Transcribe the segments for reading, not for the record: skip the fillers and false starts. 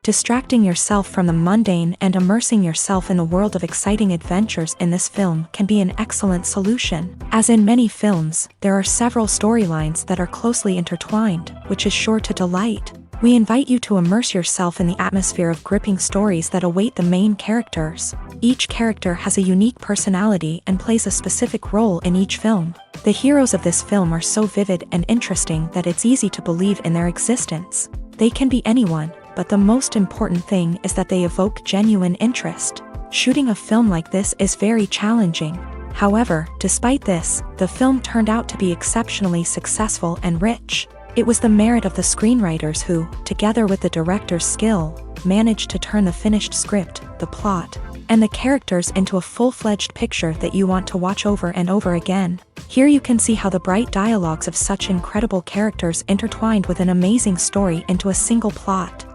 Distracting yourself from the mundane and immersing yourself in the world of exciting adventures in this film can be an excellent solution. As in many films, there are several storylines that are closely intertwined, which is sure to delight. We invite you to immerse yourself in the atmosphere of gripping stories that await the main characters. Each character has a unique personality and plays a specific role in each film. The heroes of this film are so vivid and interesting that it's easy to believe in their existence. They can be anyone, but the most important thing is that they evoke genuine interest. Shooting a film like this is very challenging. However, despite this, the film turned out to be exceptionally successful and rich. It was the merit of the screenwriters who, together with the director's skill, managed to turn the finished script, the plot, and the characters into a full-fledged picture that you want to watch over and over again. Here you can see how the bright dialogues of such incredible characters intertwined with an amazing story into a single plot.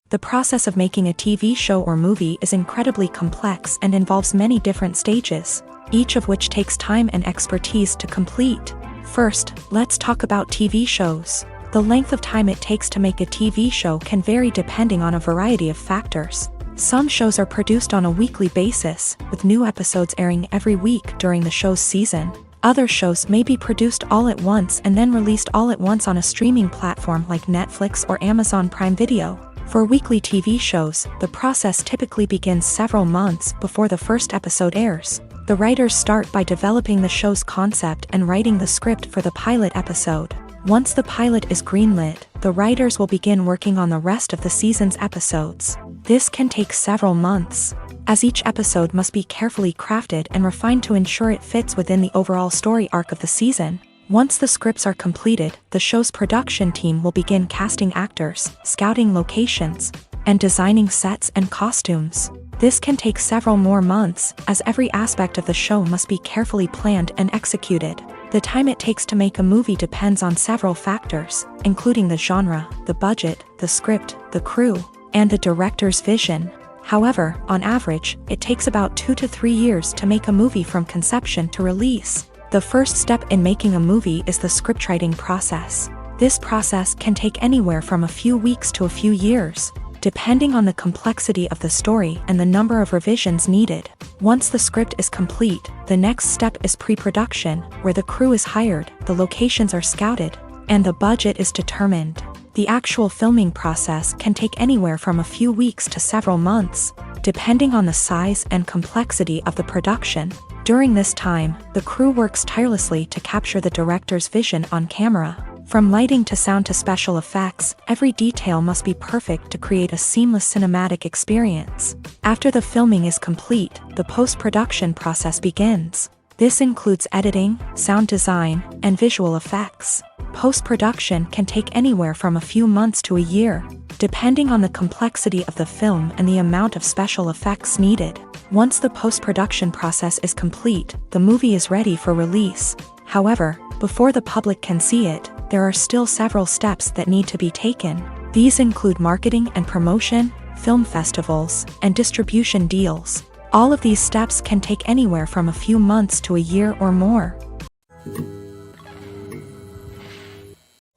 The process of making a TV show or movie is incredibly complex and involves many different stages, each of which takes time and expertise to complete. First, let's talk about TV shows. The length of time it takes to make a TV show can vary depending on a variety of factors. Some shows are produced on a weekly basis, with new episodes airing every week during the show's season. Other shows may be produced all at once and then released all at once on a streaming platform like Netflix or Amazon Prime Video. For weekly TV shows, the process typically begins several months before the first episode airs. The writers start by developing the show's concept and writing the script for the pilot episode. Once the pilot is greenlit, the writers will begin working on the rest of the season's episodes. This can take several months, as each episode must be carefully crafted and refined to ensure it fits within the overall story arc of the season. Once the scripts are completed, the show's production team will begin casting actors, scouting locations, and designing sets and costumes. This can take several more months, as every aspect of the show must be carefully planned and executed. The time it takes to make a movie depends on several factors, including the genre, the budget, the script, the crew, and the director's vision. However, on average, it takes about 2 to 3 years to make a movie from conception to release. The first step in making a movie is the scriptwriting process. This process can take anywhere from a few weeks to a few years, depending on the complexity of the story and the number of revisions needed. Once the script is complete, the next step is pre-production, where the crew is hired, the locations are scouted, and the budget is determined. The actual filming process can take anywhere from a few weeks to several months, depending on the size and complexity of the production. During this time, the crew works tirelessly to capture the director's vision on camera. From lighting to sound to special effects, every detail must be perfect to create a seamless cinematic experience. After the filming is complete, the post-production process begins. This includes editing, sound design, and visual effects. Post-production can take anywhere from a few months to a year, depending on the complexity of the film and the amount of special effects needed. Once the post-production process is complete, the movie is ready for release. However, before the public can see it, there are still several steps that need to be taken. These include marketing and promotion, film festivals, and distribution deals. All of these steps can take anywhere from a few months to a year or more.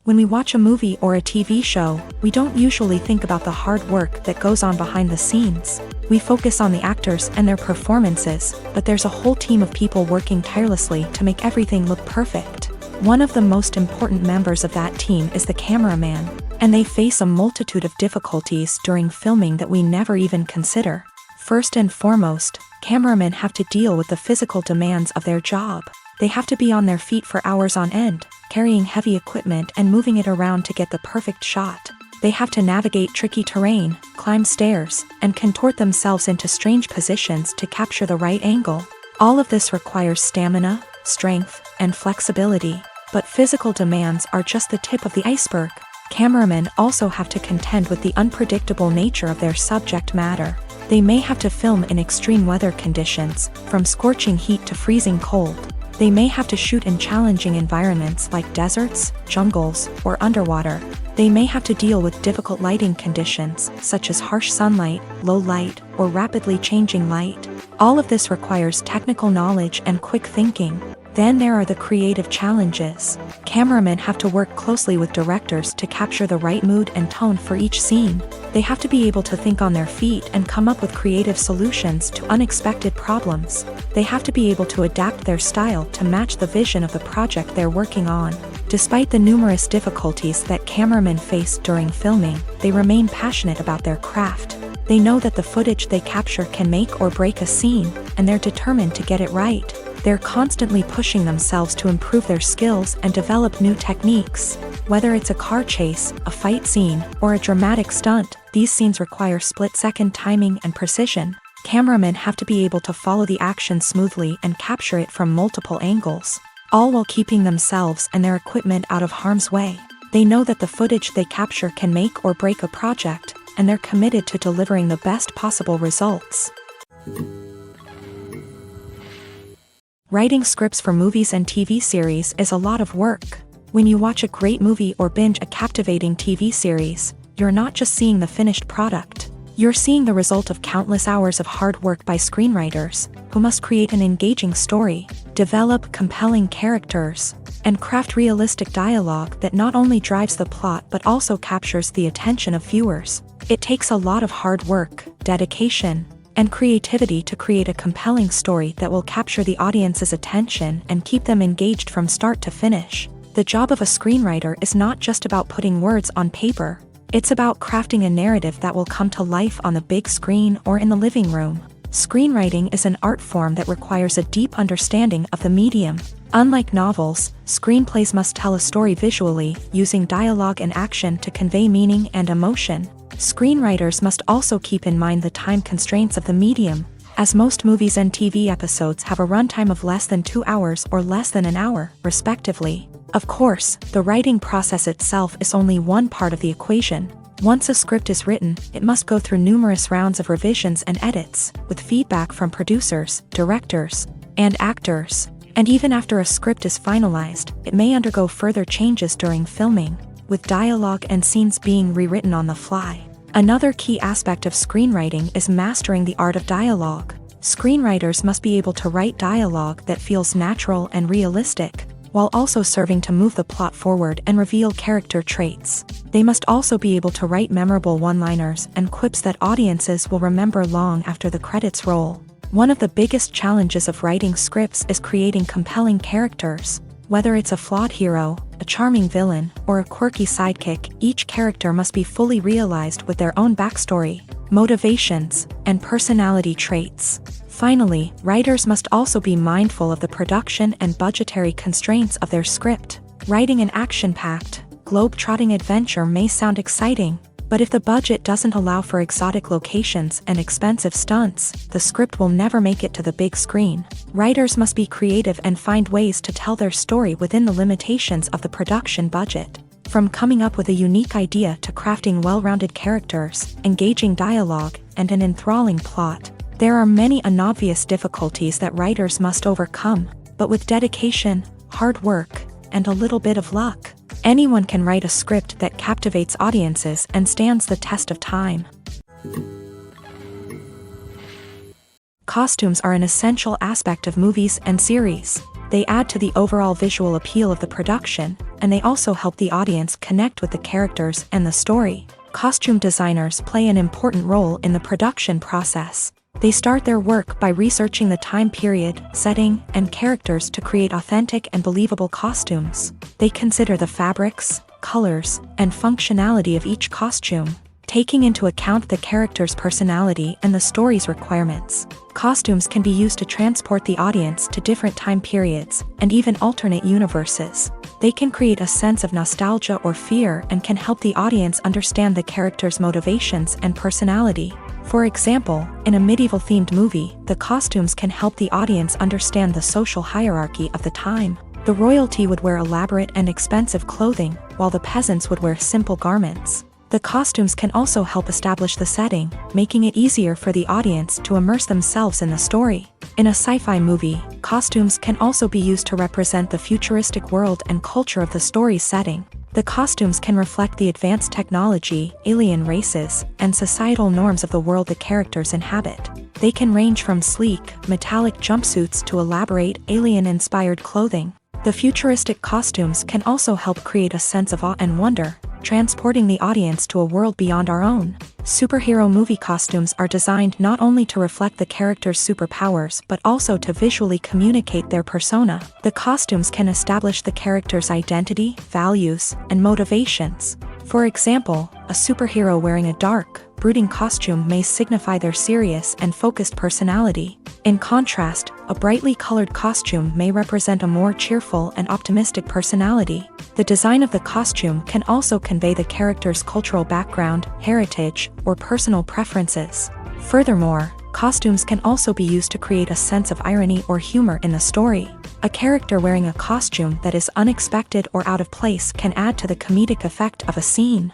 When we watch a movie or a TV show, we don't usually think about the hard work that goes on behind the scenes. We focus on the actors and their performances, but there's a whole team of people working tirelessly to make everything look perfect. One of the most important members of that team is the cameraman, and they face a multitude of difficulties during filming that we never even consider. First and foremost, cameramen have to deal with the physical demands of their job. They have to be on their feet for hours on end, carrying heavy equipment and moving it around to get the perfect shot. They have to navigate tricky terrain, climb stairs, and contort themselves into strange positions to capture the right angle. All of this requires stamina, strength, and flexibility. But physical demands are just the tip of the iceberg. Cameramen also have to contend with the unpredictable nature of their subject matter. They may have to film in extreme weather conditions, from scorching heat to freezing cold. They may have to shoot in challenging environments like deserts, jungles, or underwater. They may have to deal with difficult lighting conditions, such as harsh sunlight, low light, or rapidly changing light. All of this requires technical knowledge and quick thinking. Then there are the creative challenges. Cameramen have to work closely with directors to capture the right mood and tone for each scene. They have to be able to think on their feet and come up with creative solutions to unexpected problems. They have to be able to adapt their style to match the vision of the project they're working on. Despite the numerous difficulties that cameramen face during filming, they remain passionate about their craft. They know that the footage they capture can make or break a scene, and they're determined to get it right. They're constantly pushing themselves to improve their skills and develop new techniques. Whether it's a car chase, a fight scene, or a dramatic stunt, these scenes require split-second timing and precision. Cameramen have to be able to follow the action smoothly and capture it from multiple angles, all while keeping themselves and their equipment out of harm's way. They know that the footage they capture can make or break a project, and they're committed to delivering the best possible results. Writing scripts for movies and TV series is a lot of work. When you watch a great movie or binge a captivating TV series, you're not just seeing the finished product. You're seeing the result of countless hours of hard work by screenwriters, who must create an engaging story, develop compelling characters, and craft realistic dialogue that not only drives the plot but also captures the attention of viewers. It takes a lot of hard work, dedication, and creativity to create a compelling story that will capture the audience's attention and keep them engaged from start to finish. The job of a screenwriter is not just about putting words on paper. It's about crafting a narrative that will come to life on the big screen or in the living room. Screenwriting is an art form that requires a deep understanding of the medium. Unlike novels, screenplays must tell a story visually, using dialogue and action to convey meaning and emotion. Screenwriters must also keep in mind the time constraints of the medium, as most movies and TV episodes have a runtime of less than 2 hours or less than an hour, respectively. Of course, the writing process itself is only one part of the equation. Once a script is written, it must go through numerous rounds of revisions and edits, with feedback from producers, directors, and actors. And even after a script is finalized, it may undergo further changes during filming, with dialogue and scenes being rewritten on the fly. Another key aspect of screenwriting is mastering the art of dialogue. Screenwriters must be able to write dialogue that feels natural and realistic, while also serving to move the plot forward and reveal character traits. They must also be able to write memorable one-liners and quips that audiences will remember long after the credits roll. One of the biggest challenges of writing scripts is creating compelling characters. Whether it's a flawed hero, a charming villain, or a quirky sidekick, each character must be fully realized with their own backstory, motivations, and personality traits. Finally, writers must also be mindful of the production and budgetary constraints of their script. Writing an action-packed, globe-trotting adventure may sound exciting, but if the budget doesn't allow for exotic locations and expensive stunts, the script will never make it to the big screen. Writers must be creative and find ways to tell their story within the limitations of the production budget. From coming up with a unique idea to crafting well-rounded characters, engaging dialogue, and an enthralling plot, there are many unobvious difficulties that writers must overcome, but with dedication, hard work, and a little bit of luck, anyone can write a script that captivates audiences and stands the test of time. Costumes are an essential aspect of movies and series. They add to the overall visual appeal of the production, and they also help the audience connect with the characters and the story. Costume designers play an important role in the production process. They start their work by researching the time period, setting, and characters to create authentic and believable costumes. They consider the fabrics, colors, and functionality of each costume, taking into account the character's personality and the story's requirements. Costumes can be used to transport the audience to different time periods and even alternate universes. They can create a sense of nostalgia or fear and can help the audience understand the character's motivations and personality. For example, in a medieval-themed movie, the costumes can help the audience understand the social hierarchy of the time. The royalty would wear elaborate and expensive clothing, while the peasants would wear simple garments. The costumes can also help establish the setting, making it easier for the audience to immerse themselves in the story. In a sci-fi movie, costumes can also be used to represent the futuristic world and culture of the story's setting. The costumes can reflect the advanced technology, alien races, and societal norms of the world the characters inhabit. They can range from sleek, metallic jumpsuits to elaborate, alien-inspired clothing. The futuristic costumes can also help create a sense of awe and wonder, transporting the audience to a world beyond our own. Superhero movie costumes are designed not only to reflect the character's superpowers but also to visually communicate their persona. The costumes can establish the character's identity, values, and motivations. For example, a superhero wearing a dark, brooding costume may signify their serious and focused personality. In contrast, a brightly colored costume may represent a more cheerful and optimistic personality. The design of the costume can also convey the character's cultural background, heritage, or personal preferences. Furthermore, costumes can also be used to create a sense of irony or humor in the story. A character wearing a costume that is unexpected or out of place can add to the comedic effect of a scene.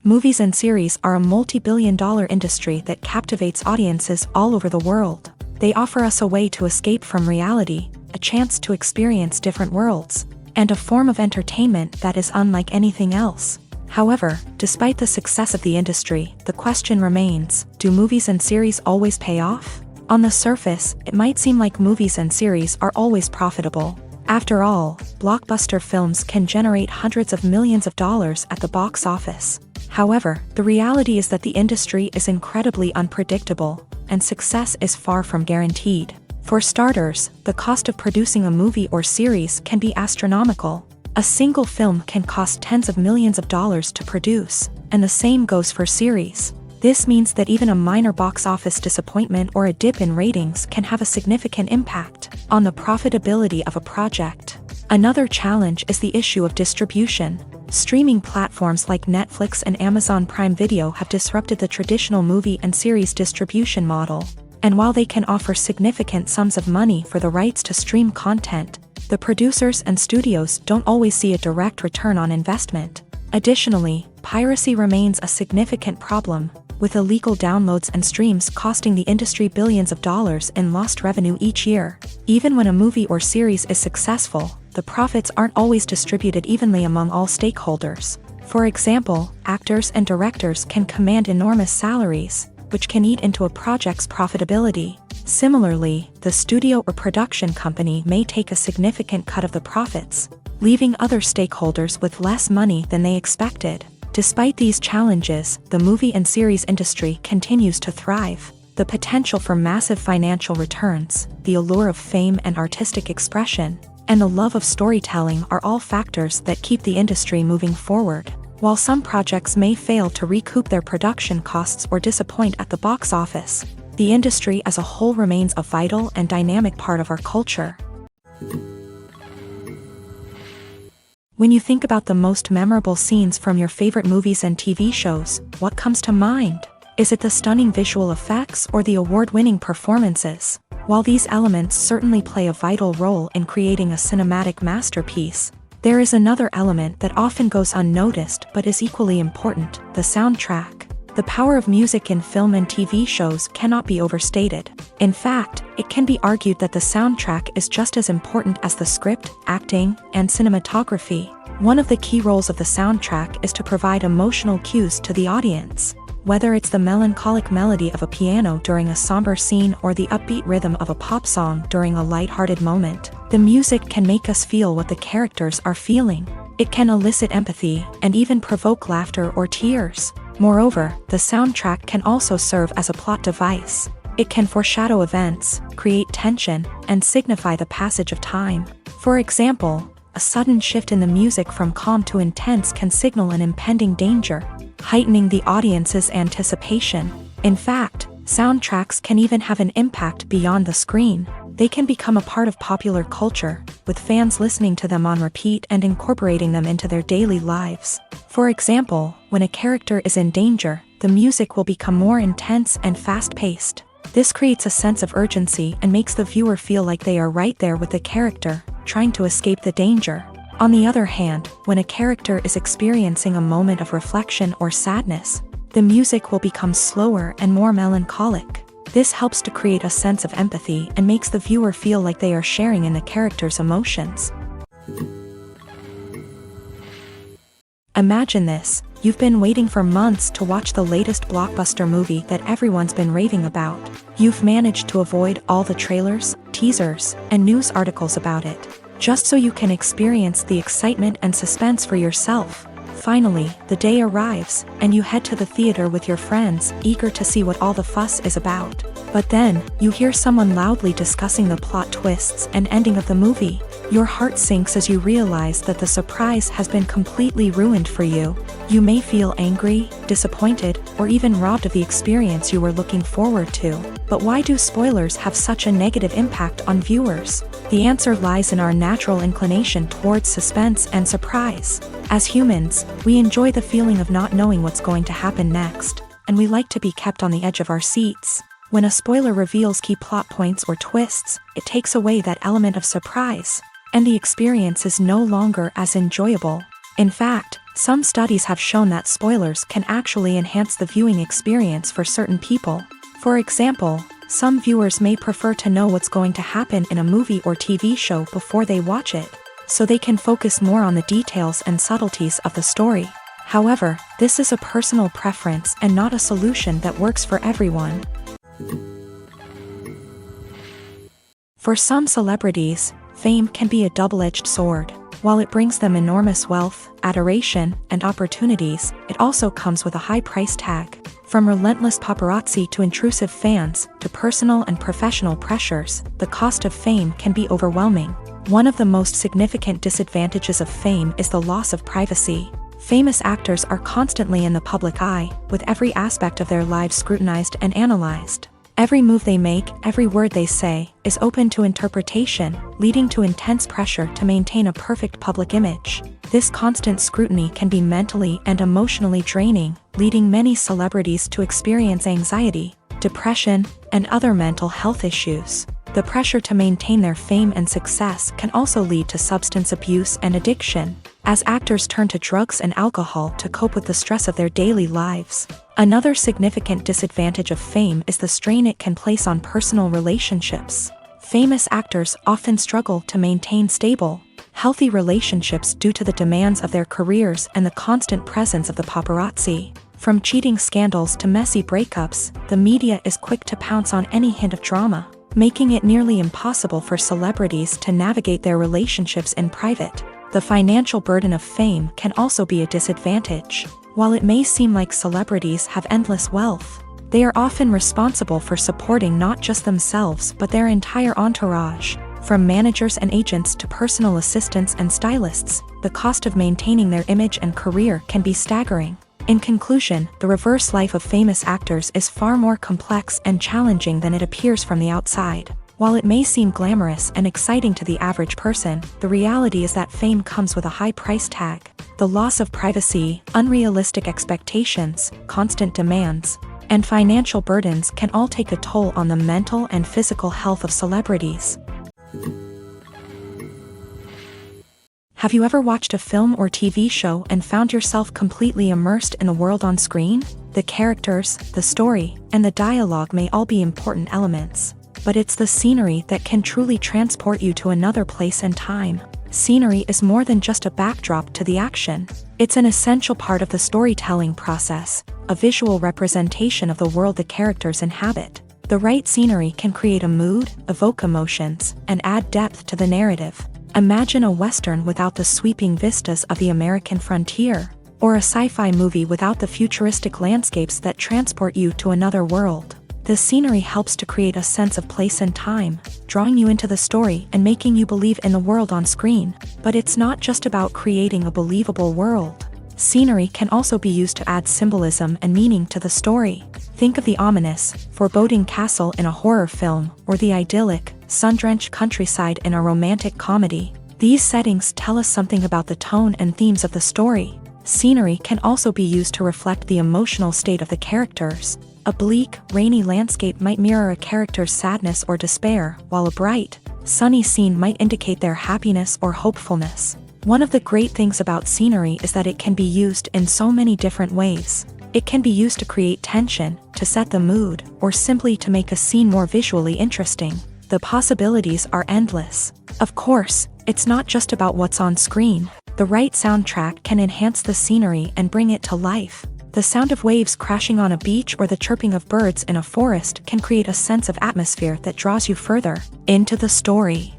Movies and series are a multi-billion-dollar industry that captivates audiences all over the world. They offer us a way to escape from reality, a chance to experience different worlds, and a form of entertainment that is unlike anything else. However, despite the success of the industry, the question remains, do movies and series always pay off? On the surface, it might seem like movies and series are always profitable. After all, blockbuster films can generate hundreds of millions of dollars at the box office. However, the reality is that the industry is incredibly unpredictable, and success is far from guaranteed. For starters, the cost of producing a movie or series can be astronomical. A single film can cost tens of millions of dollars to produce, and the same goes for series. This means that even a minor box office disappointment or a dip in ratings can have a significant impact on the profitability of a project. Another challenge is the issue of distribution. Streaming platforms like Netflix and Amazon Prime Video have disrupted the traditional movie and series distribution model. And while they can offer significant sums of money for the rights to stream content, the producers and studios don't always see a direct return on investment. Additionally, piracy remains a significant problem, with illegal downloads and streams costing the industry billions of dollars in lost revenue each year. Even when a movie or series is successful, the profits aren't always distributed evenly among all stakeholders. For example, actors and directors can command enormous salaries, which can eat into a project's profitability. Similarly, the studio or production company may take a significant cut of the profits, leaving other stakeholders with less money than they expected. Despite these challenges, the movie and series industry continues to thrive. The potential for massive financial returns, the allure of fame and artistic expression, and the love of storytelling are all factors that keep the industry moving forward. While some projects may fail to recoup their production costs or disappoint at the box office, the industry as a whole remains a vital and dynamic part of our culture. When you think about the most memorable scenes from your favorite movies and TV shows, what comes to mind? Is it the stunning visual effects or the award-winning performances? While these elements certainly play a vital role in creating a cinematic masterpiece, there is another element that often goes unnoticed but is equally important: the soundtrack. The power of music in film and TV shows cannot be overstated. In fact, it can be argued that the soundtrack is just as important as the script, acting, and cinematography. One of the key roles of the soundtrack is to provide emotional cues to the audience. Whether it's the melancholic melody of a piano during a somber scene or the upbeat rhythm of a pop song during a lighthearted moment, the music can make us feel what the characters are feeling. It can elicit empathy and even provoke laughter or tears. Moreover, the soundtrack can also serve as a plot device. It can foreshadow events, create tension, and signify the passage of time. For example, a sudden shift in the music from calm to intense can signal an impending danger, heightening the audience's anticipation. In fact, soundtracks can even have an impact beyond the screen. They can become a part of popular culture, with fans listening to them on repeat and incorporating them into their daily lives. For example, when a character is in danger, the music will become more intense and fast-paced. This creates a sense of urgency and makes the viewer feel like they are right there with the character, trying to escape the danger. On the other hand, when a character is experiencing a moment of reflection or sadness, the music will become slower and more melancholic. This helps to create a sense of empathy and makes the viewer feel like they are sharing in the character's emotions. Imagine this, you've been waiting for months to watch the latest blockbuster movie that everyone's been raving about. You've managed to avoid all the trailers, teasers, and news articles about it, just so you can experience the excitement and suspense for yourself. Finally, the day arrives, and you head to the theater with your friends, eager to see what all the fuss is about. But then, you hear someone loudly discussing the plot twists and ending of the movie. Your heart sinks as you realize that the surprise has been completely ruined for you. You may feel angry, disappointed, or even robbed of the experience you were looking forward to. But why do spoilers have such a negative impact on viewers? The answer lies in our natural inclination towards suspense and surprise. As humans, we enjoy the feeling of not knowing what's going to happen next, and we like to be kept on the edge of our seats. When a spoiler reveals key plot points or twists, it takes away that element of surprise, and the experience is no longer as enjoyable. In fact, some studies have shown that spoilers can actually enhance the viewing experience for certain people. For example, some viewers may prefer to know what's going to happen in a movie or TV show before they watch it, so they can focus more on the details and subtleties of the story. However, this is a personal preference and not a solution that works for everyone. For some celebrities, fame can be a double-edged sword. While it brings them enormous wealth, adoration, and opportunities, it also comes with a high price tag. From relentless paparazzi to intrusive fans, to personal and professional pressures, the cost of fame can be overwhelming. One of the most significant disadvantages of fame is the loss of privacy. Famous actors are constantly in the public eye, with every aspect of their lives scrutinized and analyzed. Every move they make, every word they say, is open to interpretation, leading to intense pressure to maintain a perfect public image. This constant scrutiny can be mentally and emotionally draining, leading many celebrities to experience anxiety, depression, and other mental health issues. The pressure to maintain their fame and success can also lead to substance abuse and addiction, as actors turn to drugs and alcohol to cope with the stress of their daily lives. Another significant disadvantage of fame is the strain it can place on personal relationships. Famous actors often struggle to maintain stable, healthy relationships due to the demands of their careers and the constant presence of the paparazzi. From cheating scandals to messy breakups, the media is quick to pounce on any hint of drama, making it nearly impossible for celebrities to navigate their relationships in private. The financial burden of fame can also be a disadvantage. While it may seem like celebrities have endless wealth, they are often responsible for supporting not just themselves but their entire entourage. From managers and agents to personal assistants and stylists, the cost of maintaining their image and career can be staggering. In conclusion, the reverse life of famous actors is far more complex and challenging than it appears from the outside. While it may seem glamorous and exciting to the average person, the reality is that fame comes with a high price tag. The loss of privacy, unrealistic expectations, constant demands, and financial burdens can all take a toll on the mental and physical health of celebrities. Have you ever watched a film or TV show and found yourself completely immersed in the world on screen? The characters, the story, and the dialogue may all be important elements, but it's the scenery that can truly transport you to another place and time. Scenery is more than just a backdrop to the action. It's an essential part of the storytelling process, a visual representation of the world the characters inhabit. The right scenery can create a mood, evoke emotions, and add depth to the narrative. Imagine a Western without the sweeping vistas of the American frontier, or a sci-fi movie without the futuristic landscapes that transport you to another world. The scenery helps to create a sense of place and time, drawing you into the story and making you believe in the world on screen. But it's not just about creating a believable world. Scenery can also be used to add symbolism and meaning to the story. Think of the ominous, foreboding castle in a horror film, or the idyllic, sun-drenched countryside in a romantic comedy. These settings tell us something about the tone and themes of the story. Scenery can also be used to reflect the emotional state of the characters. A bleak, rainy landscape might mirror a character's sadness or despair, while a bright, sunny scene might indicate their happiness or hopefulness. One of the great things about scenery is that it can be used in so many different ways. It can be used to create tension, to set the mood, or simply to make a scene more visually interesting. The possibilities are endless. Of course, it's not just about what's on screen. The right soundtrack can enhance the scenery and bring it to life. The sound of waves crashing on a beach or the chirping of birds in a forest can create a sense of atmosphere that draws you further into the story.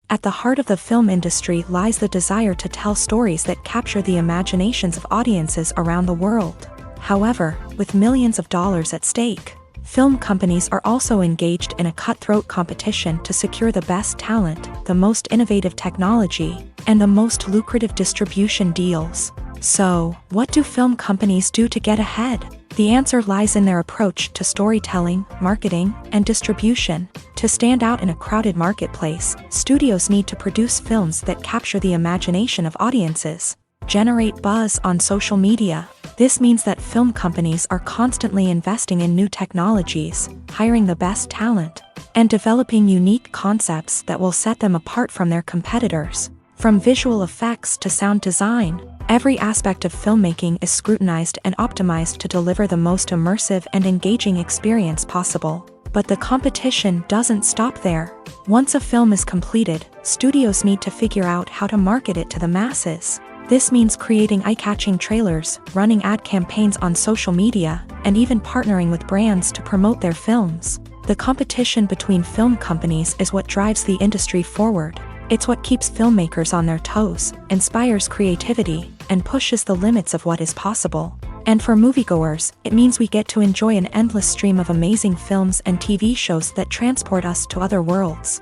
At the heart of the film industry lies the desire to tell stories that capture the imaginations of audiences around the world. However, with millions of dollars at stake, film companies are also engaged in a cutthroat competition to secure the best talent, the most innovative technology, and the most lucrative distribution deals. So, what do film companies do to get ahead? The answer lies in their approach to storytelling, marketing, and distribution. To stand out in a crowded marketplace, studios need to produce films that capture the imagination of audiences, generate buzz on social media. This means that film companies are constantly investing in new technologies, hiring the best talent, and developing unique concepts that will set them apart from their competitors. From visual effects to sound design, every aspect of filmmaking is scrutinized and optimized to deliver the most immersive and engaging experience possible. But the competition doesn't stop there. Once a film is completed, studios need to figure out how to market it to the masses. This means creating eye-catching trailers, running ad campaigns on social media, and even partnering with brands to promote their films. The competition between film companies is what drives the industry forward. It's what keeps filmmakers on their toes, inspires creativity, and pushes the limits of what is possible. And for moviegoers, it means we get to enjoy an endless stream of amazing films and TV shows that transport us to other worlds.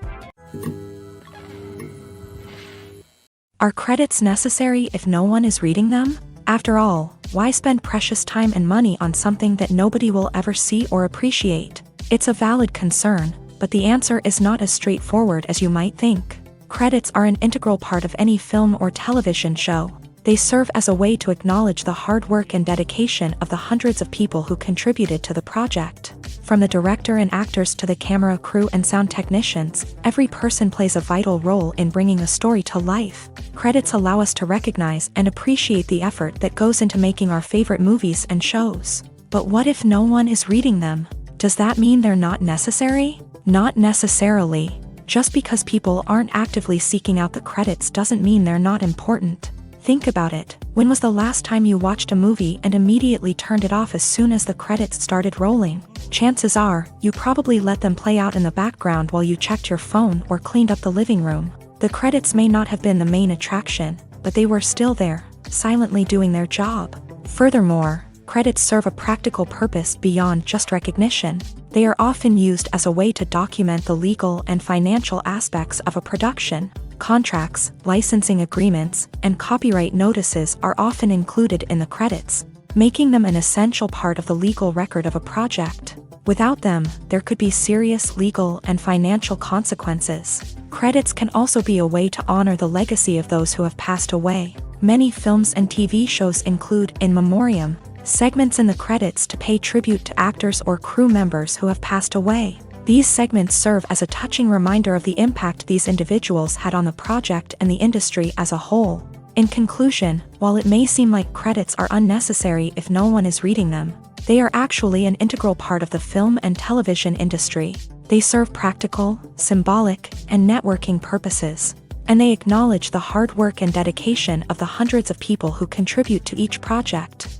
Are credits necessary if no one is reading them? After all, why spend precious time and money on something that nobody will ever see or appreciate? It's a valid concern, but the answer is not as straightforward as you might think. Credits are an integral part of any film or television show. They serve as a way to acknowledge the hard work and dedication of the hundreds of people who contributed to the project. From the director and actors to the camera crew and sound technicians, every person plays a vital role in bringing a story to life. Credits allow us to recognize and appreciate the effort that goes into making our favorite movies and shows. But what if no one is reading them? Does that mean they're not necessary? Not necessarily. Just because people aren't actively seeking out the credits doesn't mean they're not important. Think about it. When was the last time you watched a movie and immediately turned it off as soon as the credits started rolling? Chances are, you probably let them play out in the background while you checked your phone or cleaned up the living room. The credits may not have been the main attraction, but they were still there, silently doing their job. Furthermore, credits serve a practical purpose beyond just recognition. They are often used as a way to document the legal and financial aspects of a production. Contracts, licensing agreements, and copyright notices are often included in the credits, making them an essential part of the legal record of a project. Without them, there could be serious legal and financial consequences. Credits can also be a way to honor the legacy of those who have passed away. Many films and TV shows include in memoriam segments in the credits to pay tribute to actors or crew members who have passed away. These segments serve as a touching reminder of the impact these individuals had on the project and the industry as a whole. In conclusion, while it may seem like credits are unnecessary if no one is reading them, they are actually an integral part of the film and television industry. They serve practical, symbolic, and networking purposes, and they acknowledge the hard work and dedication of the hundreds of people who contribute to each project.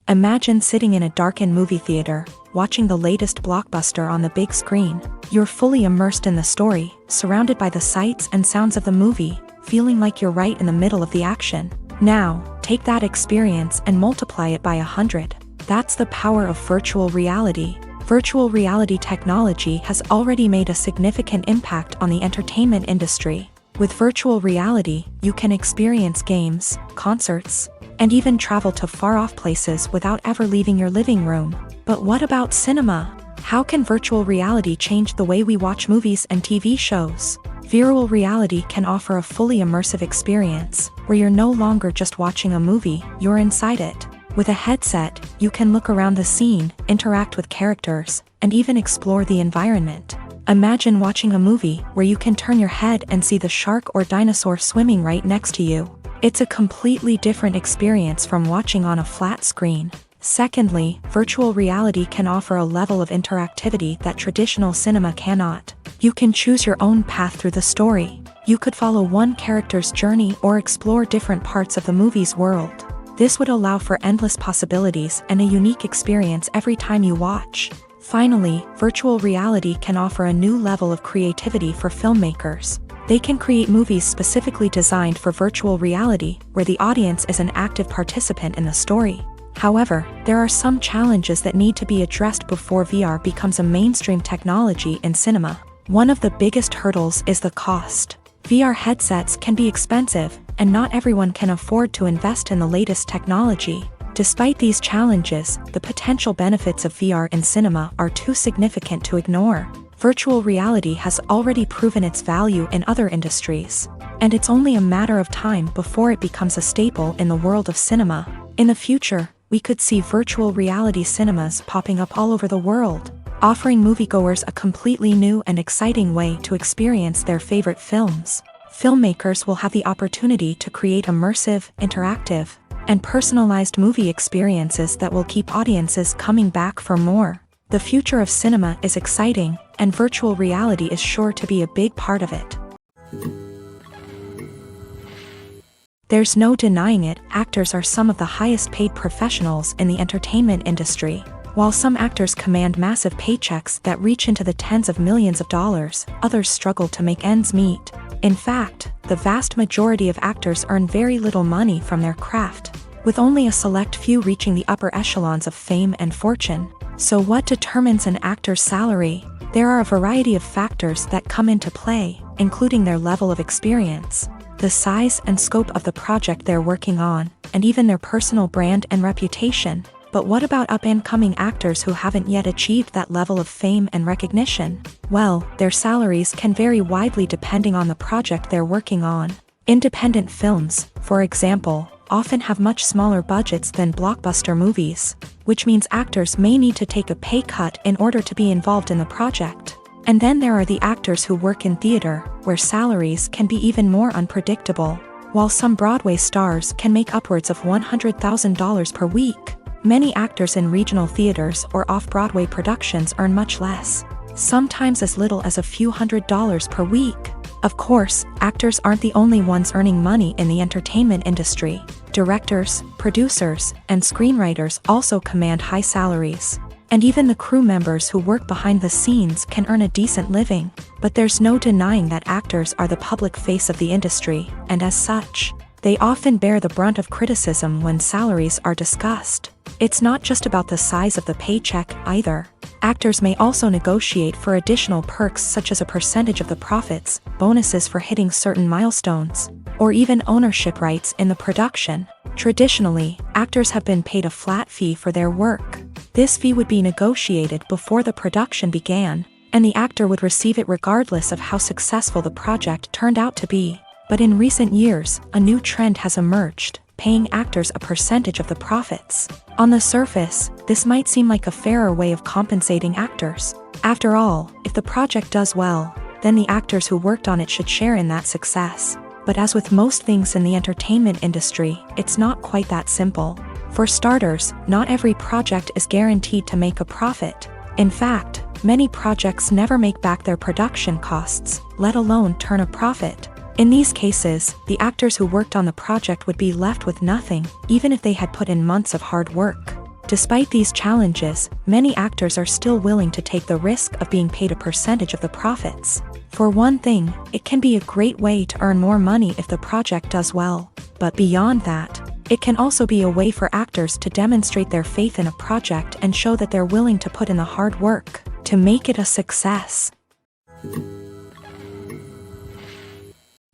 Imagine sitting in a darkened movie theater, watching the latest blockbuster on the big screen. You're fully immersed in the story, surrounded by the sights and sounds of the movie, feeling like you're right in the middle of the action. Now, take that experience and multiply it by 100. That's the power of virtual reality. Virtual reality technology has already made a significant impact on the entertainment industry. With virtual reality, you can experience games, concerts, and even travel to far-off places without ever leaving your living room. But what about cinema? How can virtual reality change the way we watch movies and TV shows? Virtual reality can offer a fully immersive experience, where you're no longer just watching a movie, you're inside it. With a headset, you can look around the scene, interact with characters, and even explore the environment. Imagine watching a movie where you can turn your head and see the shark or dinosaur swimming right next to you. It's a completely different experience from watching on a flat screen. Secondly, virtual reality can offer a level of interactivity that traditional cinema cannot. You can choose your own path through the story. You could follow one character's journey or explore different parts of the movie's world. This would allow for endless possibilities and a unique experience every time you watch. Finally, virtual reality can offer a new level of creativity for filmmakers. They can create movies specifically designed for virtual reality, where the audience is an active participant in the story. However, there are some challenges that need to be addressed before VR becomes a mainstream technology in cinema. One of the biggest hurdles is the cost. VR headsets can be expensive, and not everyone can afford to invest in the latest technology. Despite these challenges, the potential benefits of VR in cinema are too significant to ignore. Virtual reality has already proven its value in other industries, and it's only a matter of time before it becomes a staple in the world of cinema. In the future, we could see virtual reality cinemas popping up all over the world, offering moviegoers a completely new and exciting way to experience their favorite films. Filmmakers will have the opportunity to create immersive, interactive, and personalized movie experiences that will keep audiences coming back for more. The future of cinema is exciting, and virtual reality is sure to be a big part of it. There's no denying it, actors are some of the highest paid professionals in the entertainment industry. While some actors command massive paychecks that reach into the tens of millions of dollars, others struggle to make ends meet. In fact, the vast majority of actors earn very little money from their craft, with only a select few reaching the upper echelons of fame and fortune. So what determines an actor's salary? There are a variety of factors that come into play, including their level of experience, the size and scope of the project they're working on, and even their personal brand and reputation. But what about up-and-coming actors who haven't yet achieved that level of fame and recognition? Well, their salaries can vary widely depending on the project they're working on. Independent films, for example, often have much smaller budgets than blockbuster movies, which means actors may need to take a pay cut in order to be involved in the project. And then there are the actors who work in theater, where salaries can be even more unpredictable. While some Broadway stars can make upwards of $100,000 per week, many actors in regional theaters or off-Broadway productions earn much less, sometimes as little as a few $100s per week. Of course, actors aren't the only ones earning money in the entertainment industry. Directors, producers, and screenwriters also command high salaries. And even the crew members who work behind the scenes can earn a decent living. But there's no denying that actors are the public face of the industry, and as such, they often bear the brunt of criticism when salaries are discussed. It's not just about the size of the paycheck, either. Actors may also negotiate for additional perks such as a percentage of the profits, bonuses for hitting certain milestones, or even ownership rights in the production. Traditionally, actors have been paid a flat fee for their work. This fee would be negotiated before the production began, and the actor would receive it regardless of how successful the project turned out to be. But in recent years, a new trend has emerged, paying actors a percentage of the profits. On the surface, this might seem like a fairer way of compensating actors. After all, if the project does well, then the actors who worked on it should share in that success. But as with most things in the entertainment industry, it's not quite that simple. For starters, not every project is guaranteed to make a profit. In fact, many projects never make back their production costs, let alone turn a profit. In these cases, the actors who worked on the project would be left with nothing, even if they had put in months of hard work. Despite these challenges, many actors are still willing to take the risk of being paid a percentage of the profits. For one thing, it can be a great way to earn more money if the project does well. But beyond that, it can also be a way for actors to demonstrate their faith in a project and show that they're willing to put in the hard work to make it a success.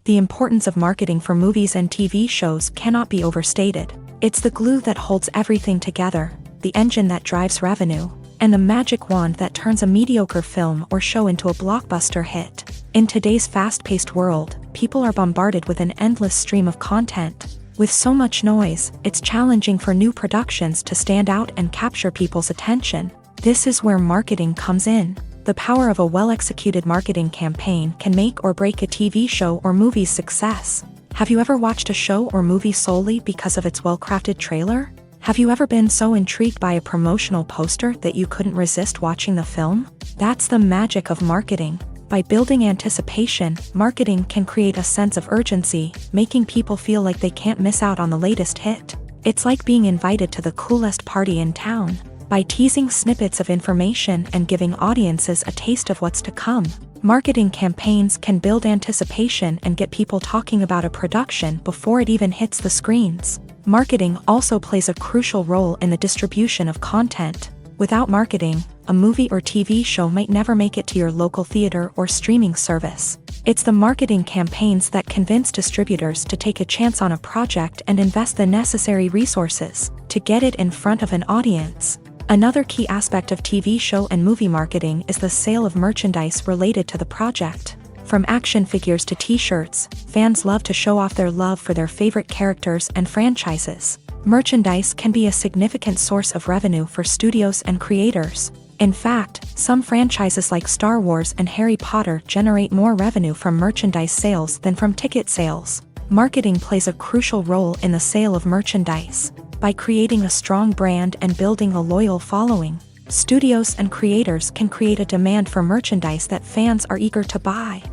The importance of marketing for movies and TV shows cannot be overstated. It's the glue that holds everything together, the engine that drives revenue, and the magic wand that turns a mediocre film or show into a blockbuster hit. In today's fast-paced world, people are bombarded with an endless stream of content. With so much noise, it's challenging for new productions to stand out and capture people's attention. This is where marketing comes in. The power of a well-executed marketing campaign can make or break a TV show or movie's success. Have you ever watched a show or movie solely because of its well-crafted trailer? Have you ever been so intrigued by a promotional poster that you couldn't resist watching the film? That's the magic of marketing. By building anticipation, marketing can create a sense of urgency, making people feel like they can't miss out on the latest hit. It's like being invited to the coolest party in town. By teasing snippets of information and giving audiences a taste of what's to come, marketing campaigns can build anticipation and get people talking about a production before it even hits the screens. Marketing also plays a crucial role in the distribution of content. Without marketing, a movie or TV show might never make it to your local theater or streaming service. It's the marketing campaigns that convince distributors to take a chance on a project and invest the necessary resources to get it in front of an audience. Another key aspect of TV show and movie marketing is the sale of merchandise related to the project. From action figures to t-shirts, fans love to show off their love for their favorite characters and franchises. Merchandise can be a significant source of revenue for studios and creators. In fact, some franchises like Star Wars and Harry Potter generate more revenue from merchandise sales than from ticket sales. Marketing plays a crucial role in the sale of merchandise. By creating a strong brand and building a loyal following, studios and creators can create a demand for merchandise that fans are eager to buy.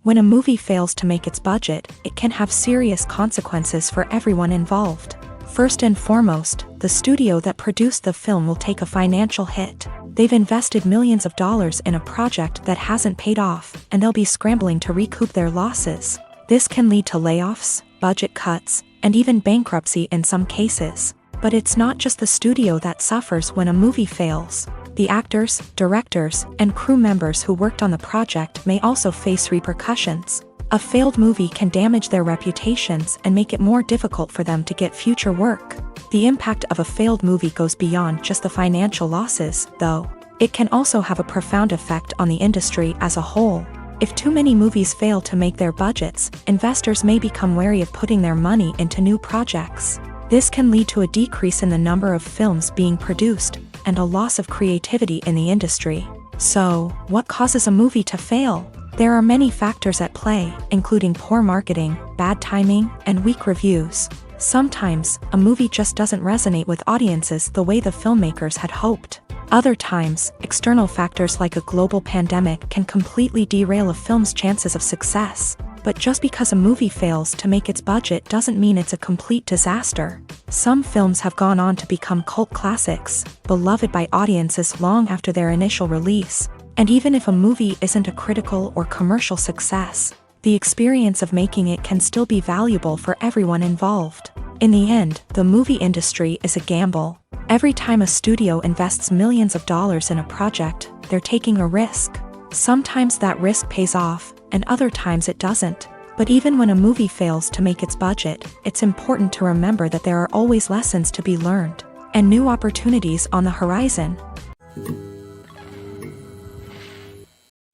When a movie fails to make its budget, it can have serious consequences for everyone involved. First and foremost, the studio that produced the film will take a financial hit. They've invested millions of dollars in a project that hasn't paid off, and they'll be scrambling to recoup their losses. This can lead to layoffs, budget cuts, and even bankruptcy in some cases. But it's not just the studio that suffers when a movie fails. The actors, directors, and crew members who worked on the project may also face repercussions. A failed movie can damage their reputations and make it more difficult for them to get future work. The impact of a failed movie goes beyond just the financial losses, though. It can also have a profound effect on the industry as a whole. If too many movies fail to make their budgets, investors may become wary of putting their money into new projects. This can lead to a decrease in the number of films being produced, and a loss of creativity in the industry. So, what causes a movie to fail? There are many factors at play, including poor marketing, bad timing, and weak reviews. Sometimes, a movie just doesn't resonate with audiences the way the filmmakers had hoped. Other times, external factors like a global pandemic can completely derail a film's chances of success. But just because a movie fails to make its budget doesn't mean it's a complete disaster. Some films have gone on to become cult classics, beloved by audiences long after their initial release. And even if a movie isn't a critical or commercial success, the experience of making it can still be valuable for everyone involved. In the end, the movie industry is a gamble. Every time a studio invests millions of dollars in a project, they're taking a risk. Sometimes that risk pays off, and other times it doesn't. But even when a movie fails to make its budget, it's important to remember that there are always lessons to be learned, and new opportunities on the horizon.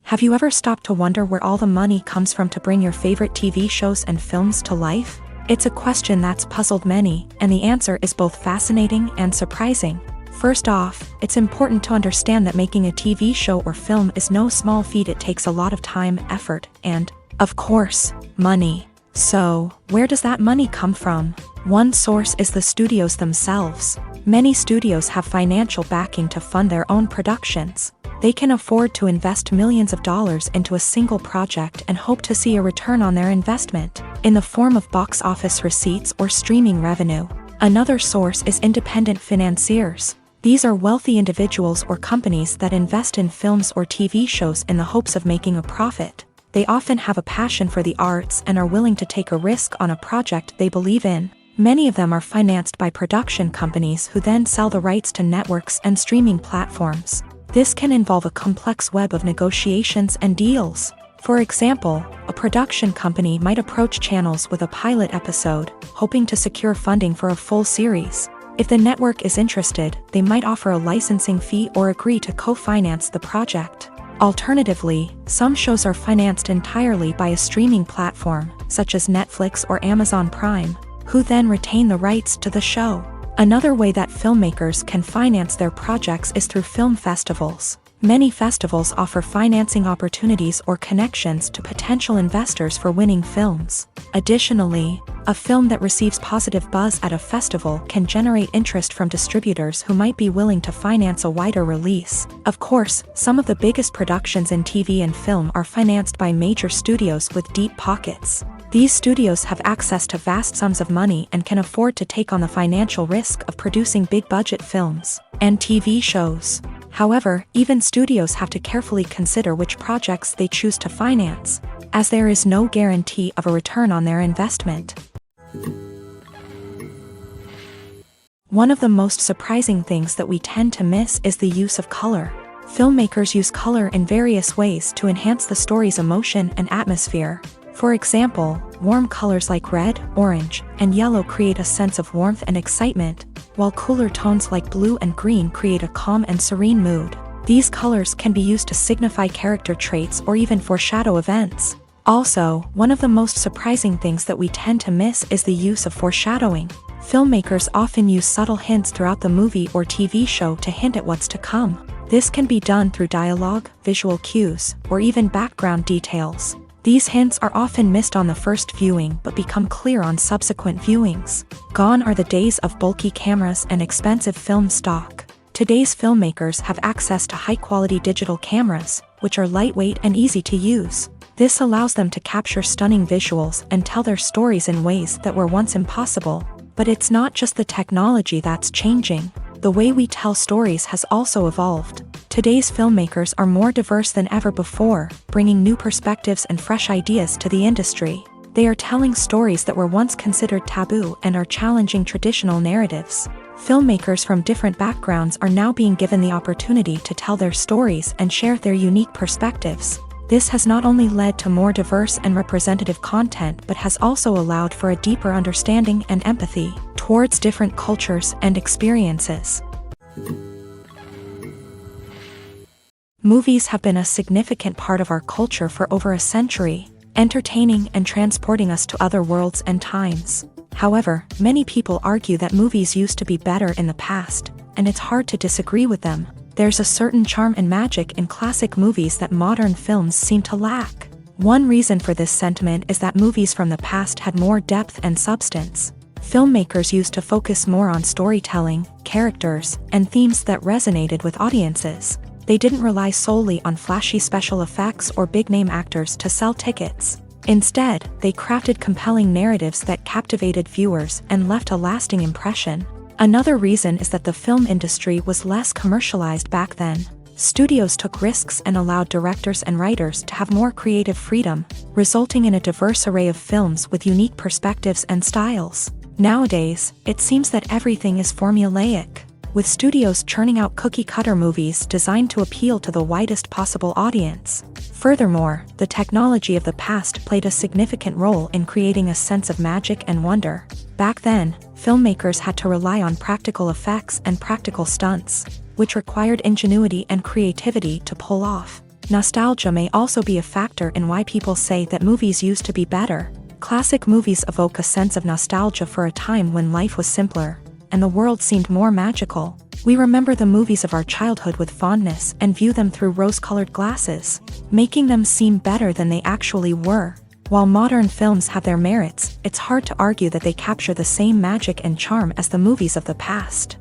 Have you ever stopped to wonder where all the money comes from to bring your favorite TV shows and films to life? It's a question that's puzzled many, and the answer is both fascinating and surprising. First off, it's important to understand that making a TV show or film is no small feat. It takes a lot of time, effort, and, of course, money. So, where does that money come from? One source is the studios themselves. Many studios have financial backing to fund their own productions. They can afford to invest millions of dollars into a single project and hope to see a return on their investment, in the form of box office receipts or streaming revenue. Another source is independent financiers. These are wealthy individuals or companies that invest in films or TV shows in the hopes of making a profit. They often have a passion for the arts and are willing to take a risk on a project they believe in. Many of them are financed by production companies who then sell the rights to networks and streaming platforms. This can involve a complex web of negotiations and deals. For example, a production company might approach channels with a pilot episode, hoping to secure funding for a full series. If the network is interested, they might offer a licensing fee or agree to co-finance the project. Alternatively, some shows are financed entirely by a streaming platform, such as Netflix or Amazon Prime, who then retain the rights to the show. Another way that filmmakers can finance their projects is through film festivals. Many festivals offer financing opportunities or connections to potential investors for winning films. Additionally, a film that receives positive buzz at a festival can generate interest from distributors who might be willing to finance a wider release. Of course, some of the biggest productions in TV and film are financed by major studios with deep pockets. These studios have access to vast sums of money and can afford to take on the financial risk of producing big-budget films and TV shows. However, even studios have to carefully consider which projects they choose to finance, as there is no guarantee of a return on their investment. One of the most surprising things that we tend to miss is the use of color. Filmmakers use color in various ways to enhance the story's emotion and atmosphere. For example, warm colors like red, orange, and yellow create a sense of warmth and excitement, while cooler tones like blue and green create a calm and serene mood. These colors can be used to signify character traits or even foreshadow events. Also, one of the most surprising things that we tend to miss is the use of foreshadowing. Filmmakers often use subtle hints throughout the movie or TV show to hint at what's to come. This can be done through dialogue, visual cues, or even background details. These hints are often missed on the first viewing but become clear on subsequent viewings. Gone are the days of bulky cameras and expensive film stock. Today's filmmakers have access to high-quality digital cameras, which are lightweight and easy to use. This allows them to capture stunning visuals and tell their stories in ways that were once impossible. But it's not just the technology that's changing. The way we tell stories has also evolved. Today's filmmakers are more diverse than ever before, bringing new perspectives and fresh ideas to the industry. They are telling stories that were once considered taboo and are challenging traditional narratives. Filmmakers from different backgrounds are now being given the opportunity to tell their stories and share their unique perspectives. This has not only led to more diverse and representative content but has also allowed for a deeper understanding and empathy towards different cultures and experiences. Movies have been a significant part of our culture for over a century, entertaining and transporting us to other worlds and times. However, many people argue that movies used to be better in the past, and it's hard to disagree with them. There's a certain charm and magic in classic movies that modern films seem to lack. One reason for this sentiment is that movies from the past had more depth and substance. Filmmakers used to focus more on storytelling, characters, and themes that resonated with audiences. They didn't rely solely on flashy special effects or big-name actors to sell tickets. Instead, they crafted compelling narratives that captivated viewers and left a lasting impression. Another reason is that the film industry was less commercialized back then. Studios took risks and allowed directors and writers to have more creative freedom, resulting in a diverse array of films with unique perspectives and styles. Nowadays, it seems that everything is formulaic, with studios churning out cookie-cutter movies designed to appeal to the widest possible audience. Furthermore, the technology of the past played a significant role in creating a sense of magic and wonder. Back then, filmmakers had to rely on practical effects and practical stunts, which required ingenuity and creativity to pull off. Nostalgia may also be a factor in why people say that movies used to be better. Classic movies evoke a sense of nostalgia for a time when life was simpler, and the world seemed more magical. We remember the movies of our childhood with fondness and view them through rose-colored glasses, making them seem better than they actually were. While modern films have their merits, it's hard to argue that they capture the same magic and charm as the movies of the past.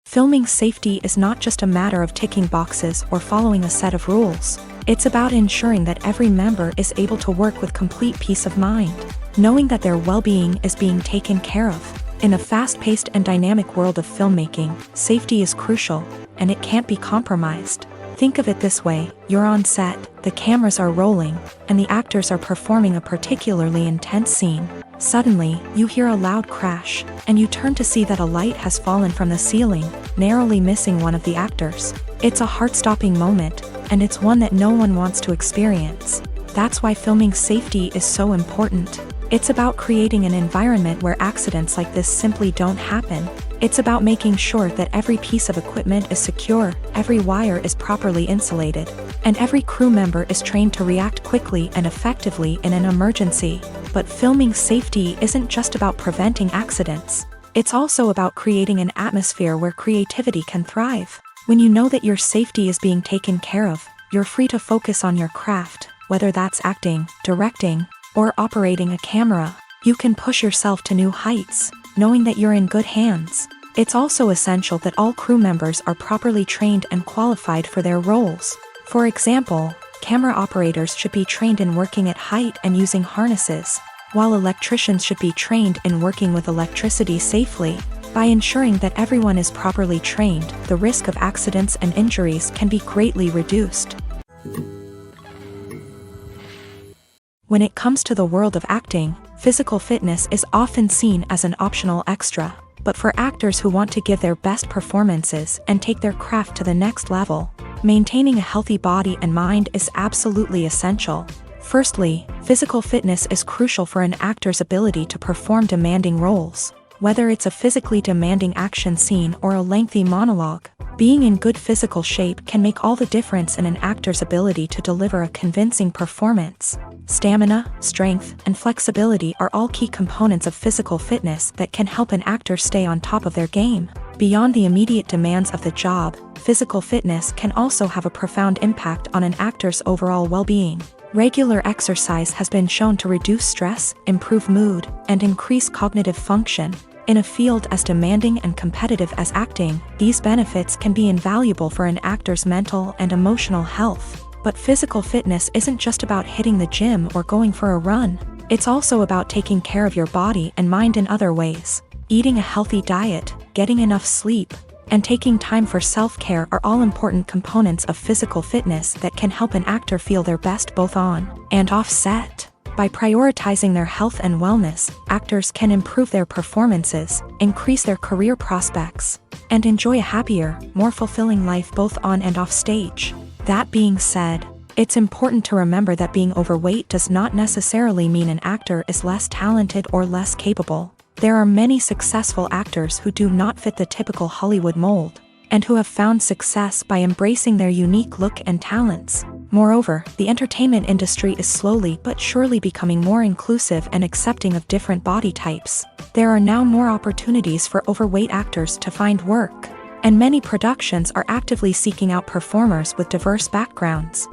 Filming safety is not just a matter of ticking boxes or following a set of rules. It's about ensuring that every member is able to work with complete peace of mind, knowing that their well-being is being taken care of. In a fast-paced and dynamic world of filmmaking, safety is crucial, and it can't be compromised. Think of it this way: you're on set, the cameras are rolling, and the actors are performing a particularly intense scene. Suddenly, you hear a loud crash, and you turn to see that a light has fallen from the ceiling, narrowly missing one of the actors. It's a heart-stopping moment, and it's one that no one wants to experience. That's why filming safety is so important. It's about creating an environment where accidents like this simply don't happen. It's about making sure that every piece of equipment is secure, every wire is properly insulated, and every crew member is trained to react quickly and effectively in an emergency. But filming safety isn't just about preventing accidents. It's also about creating an atmosphere where creativity can thrive. When you know that your safety is being taken care of, you're free to focus on your craft, whether that's acting, directing, or operating a camera. You can push yourself to new heights, knowing that you're in good hands. It's also essential that all crew members are properly trained and qualified for their roles. For example, camera operators should be trained in working at height and using harnesses, while electricians should be trained in working with electricity safely. By ensuring that everyone is properly trained, the risk of accidents and injuries can be greatly reduced. When it comes to the world of acting, physical fitness is often seen as an optional extra. But for actors who want to give their best performances and take their craft to the next level, maintaining a healthy body and mind is absolutely essential. Firstly, physical fitness is crucial for an actor's ability to perform demanding roles. Whether it's a physically demanding action scene or a lengthy monologue, being in good physical shape can make all the difference in an actor's ability to deliver a convincing performance. Stamina, strength, and flexibility are all key components of physical fitness that can help an actor stay on top of their game. Beyond the immediate demands of the job, physical fitness can also have a profound impact on an actor's overall well-being. Regular exercise has been shown to reduce stress, improve mood, and increase cognitive function. In a field as demanding and competitive as acting, these benefits can be invaluable for an actor's mental and emotional health. But physical fitness isn't just about hitting the gym or going for a run. It's also about taking care of your body and mind in other ways. Eating a healthy diet, getting enough sleep, and taking time for self-care are all important components of physical fitness that can help an actor feel their best both on and off set. By prioritizing their health and wellness, actors can improve their performances, increase their career prospects, and enjoy a happier, more fulfilling life both on and off stage. That being said, it's important to remember that being overweight does not necessarily mean an actor is less talented or less capable. There are many successful actors who do not fit the typical Hollywood mold, and who have found success by embracing their unique look and talents. Moreover, the entertainment industry is slowly but surely becoming more inclusive and accepting of different body types. There are now more opportunities for overweight actors to find work, and many productions are actively seeking out performers with diverse backgrounds.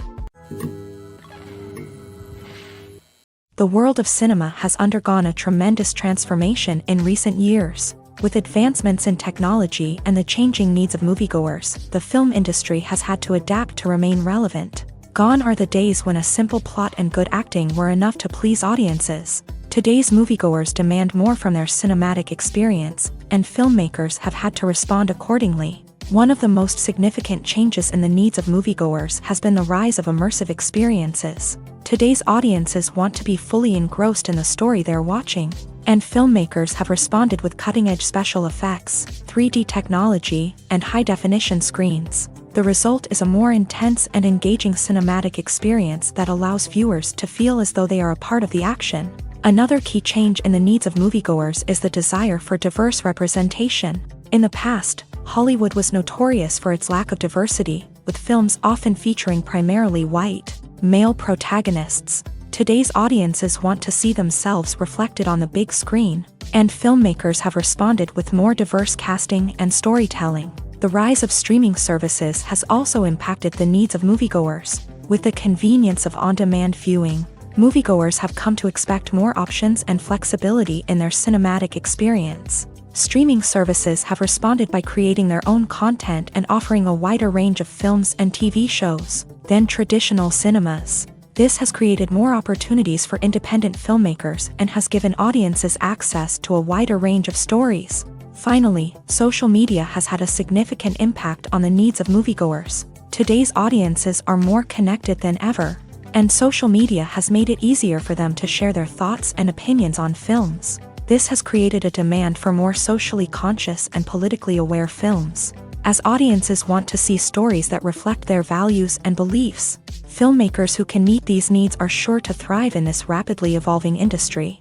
The world of cinema has undergone a tremendous transformation in recent years. With advancements in technology and the changing needs of moviegoers, the film industry has had to adapt to remain relevant. Gone are the days when a simple plot and good acting were enough to please audiences. Today's moviegoers demand more from their cinematic experience, and filmmakers have had to respond accordingly. One of the most significant changes in the needs of moviegoers has been the rise of immersive experiences. Today's audiences want to be fully engrossed in the story they're watching, and filmmakers have responded with cutting-edge special effects, 3D technology, and high-definition screens. The result is a more intense and engaging cinematic experience that allows viewers to feel as though they are a part of the action. Another key change in the needs of moviegoers is the desire for diverse representation. In the past, Hollywood was notorious for its lack of diversity, with films often featuring primarily white, male protagonists. Today's audiences want to see themselves reflected on the big screen, and filmmakers have responded with more diverse casting and storytelling. The rise of streaming services has also impacted the needs of moviegoers. With the convenience of on-demand viewing, moviegoers have come to expect more options and flexibility in their cinematic experience. Streaming services have responded by creating their own content and offering a wider range of films and TV shows than traditional cinemas. This has created more opportunities for independent filmmakers and has given audiences access to a wider range of stories. Finally, social media has had a significant impact on the needs of moviegoers. Today's audiences are more connected than ever, and social media has made it easier for them to share their thoughts and opinions on films. This has created a demand for more socially conscious and politically aware films. As audiences want to see stories that reflect their values and beliefs, filmmakers who can meet these needs are sure to thrive in this rapidly evolving industry.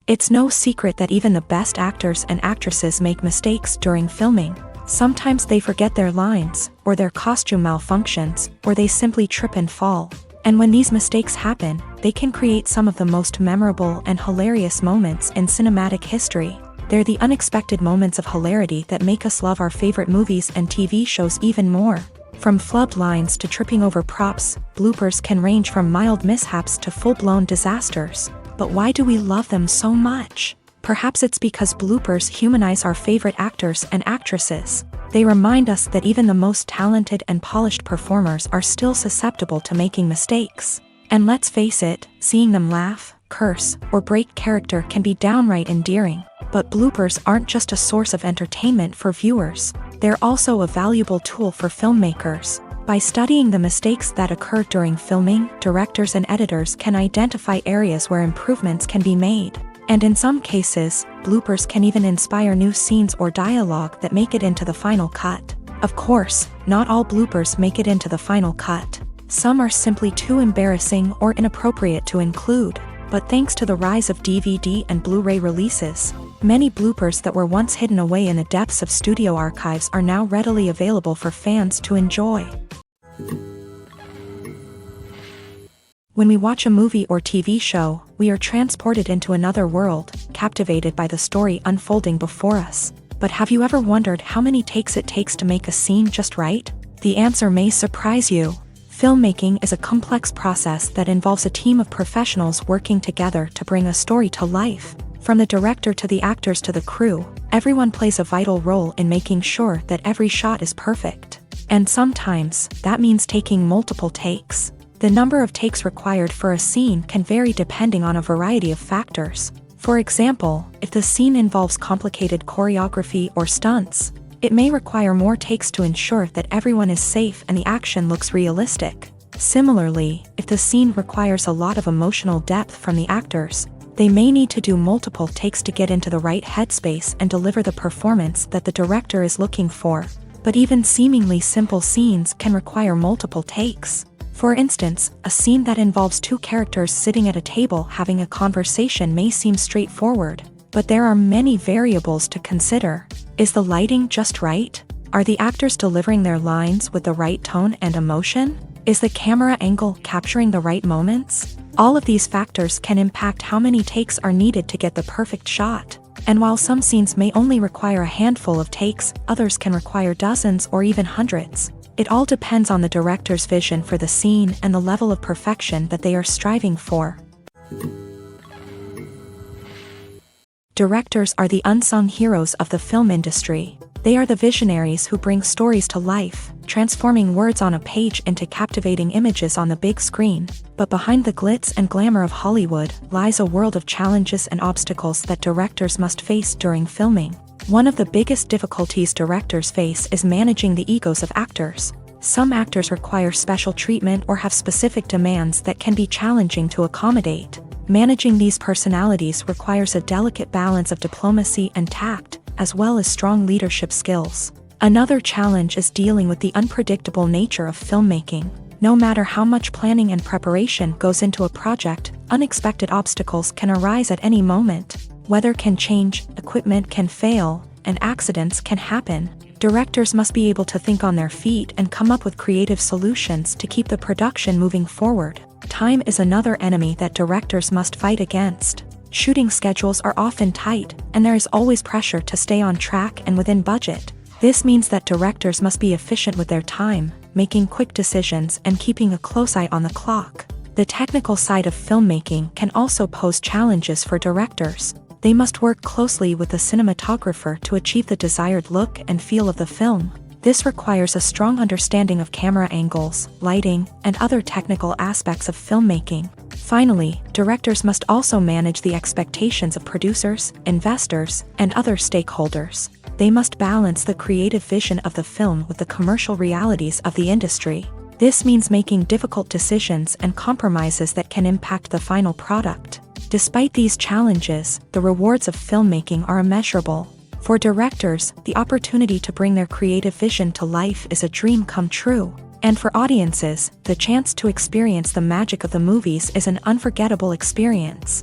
It's no secret that even the best actors and actresses make mistakes during filming. Sometimes they forget their lines, or their costume malfunctions, or they simply trip and fall. And when these mistakes happen, they can create some of the most memorable and hilarious moments in cinematic history. They're the unexpected moments of hilarity that make us love our favorite movies and TV shows even more. From flubbed lines to tripping over props, bloopers can range from mild mishaps to full-blown disasters. But why do we love them so much? Perhaps it's because bloopers humanize our favorite actors and actresses. They remind us that even the most talented and polished performers are still susceptible to making mistakes. And let's face it, seeing them laugh, curse, or break character can be downright endearing. But bloopers aren't just a source of entertainment for viewers. They're also a valuable tool for filmmakers. By studying the mistakes that occur during filming, directors and editors can identify areas where improvements can be made. And in some cases, bloopers can even inspire new scenes or dialogue that make it into the final cut. Of course, not all bloopers make it into the final cut. Some are simply too embarrassing or inappropriate to include. But thanks to the rise of DVD and Blu-ray releases, many bloopers that were once hidden away in the depths of studio archives are now readily available for fans to enjoy. When we watch a movie or TV show, we are transported into another world, captivated by the story unfolding before us. But have you ever wondered how many takes it takes to make a scene just right? The answer may surprise you. Filmmaking is a complex process that involves a team of professionals working together to bring a story to life. From the director to the actors to the crew, everyone plays a vital role in making sure that every shot is perfect. And sometimes, that means taking multiple takes. The number of takes required for a scene can vary depending on a variety of factors. For example, if the scene involves complicated choreography or stunts, it may require more takes to ensure that everyone is safe and the action looks realistic. Similarly, if the scene requires a lot of emotional depth from the actors, they may need to do multiple takes to get into the right headspace and deliver the performance that the director is looking for. But even seemingly simple scenes can require multiple takes. For instance, a scene that involves two characters sitting at a table having a conversation may seem straightforward, but there are many variables to consider. Is the lighting just right? Are the actors delivering their lines with the right tone and emotion? Is the camera angle capturing the right moments? All of these factors can impact how many takes are needed to get the perfect shot. And while some scenes may only require a handful of takes, others can require dozens or even hundreds. It all depends on the director's vision for the scene and the level of perfection that they are striving for. Directors are the unsung heroes of the film industry. They are the visionaries who bring stories to life, transforming words on a page into captivating images on the big screen. But behind the glitz and glamour of Hollywood lies a world of challenges and obstacles that directors must face during filming. One of the biggest difficulties directors face is managing the egos of actors. Some actors require special treatment or have specific demands that can be challenging to accommodate. Managing these personalities requires a delicate balance of diplomacy and tact, as well as strong leadership skills. Another challenge is dealing with the unpredictable nature of filmmaking. No matter how much planning and preparation goes into a project, unexpected obstacles can arise at any moment. Weather can change, equipment can fail, and accidents can happen. Directors must be able to think on their feet and come up with creative solutions to keep the production moving forward. Time is another enemy that directors must fight against. Shooting schedules are often tight, and there is always pressure to stay on track and within budget. This means that directors must be efficient with their time, making quick decisions and keeping a close eye on the clock. The technical side of filmmaking can also pose challenges for directors. They must work closely with the cinematographer to achieve the desired look and feel of the film. This requires a strong understanding of camera angles, lighting, and other technical aspects of filmmaking. Finally, directors must also manage the expectations of producers, investors, and other stakeholders. They must balance the creative vision of the film with the commercial realities of the industry. This means making difficult decisions and compromises that can impact the final product. Despite these challenges, the rewards of filmmaking are immeasurable. For directors, the opportunity to bring their creative vision to life is a dream come true. And for audiences, the chance to experience the magic of the movies is an unforgettable experience.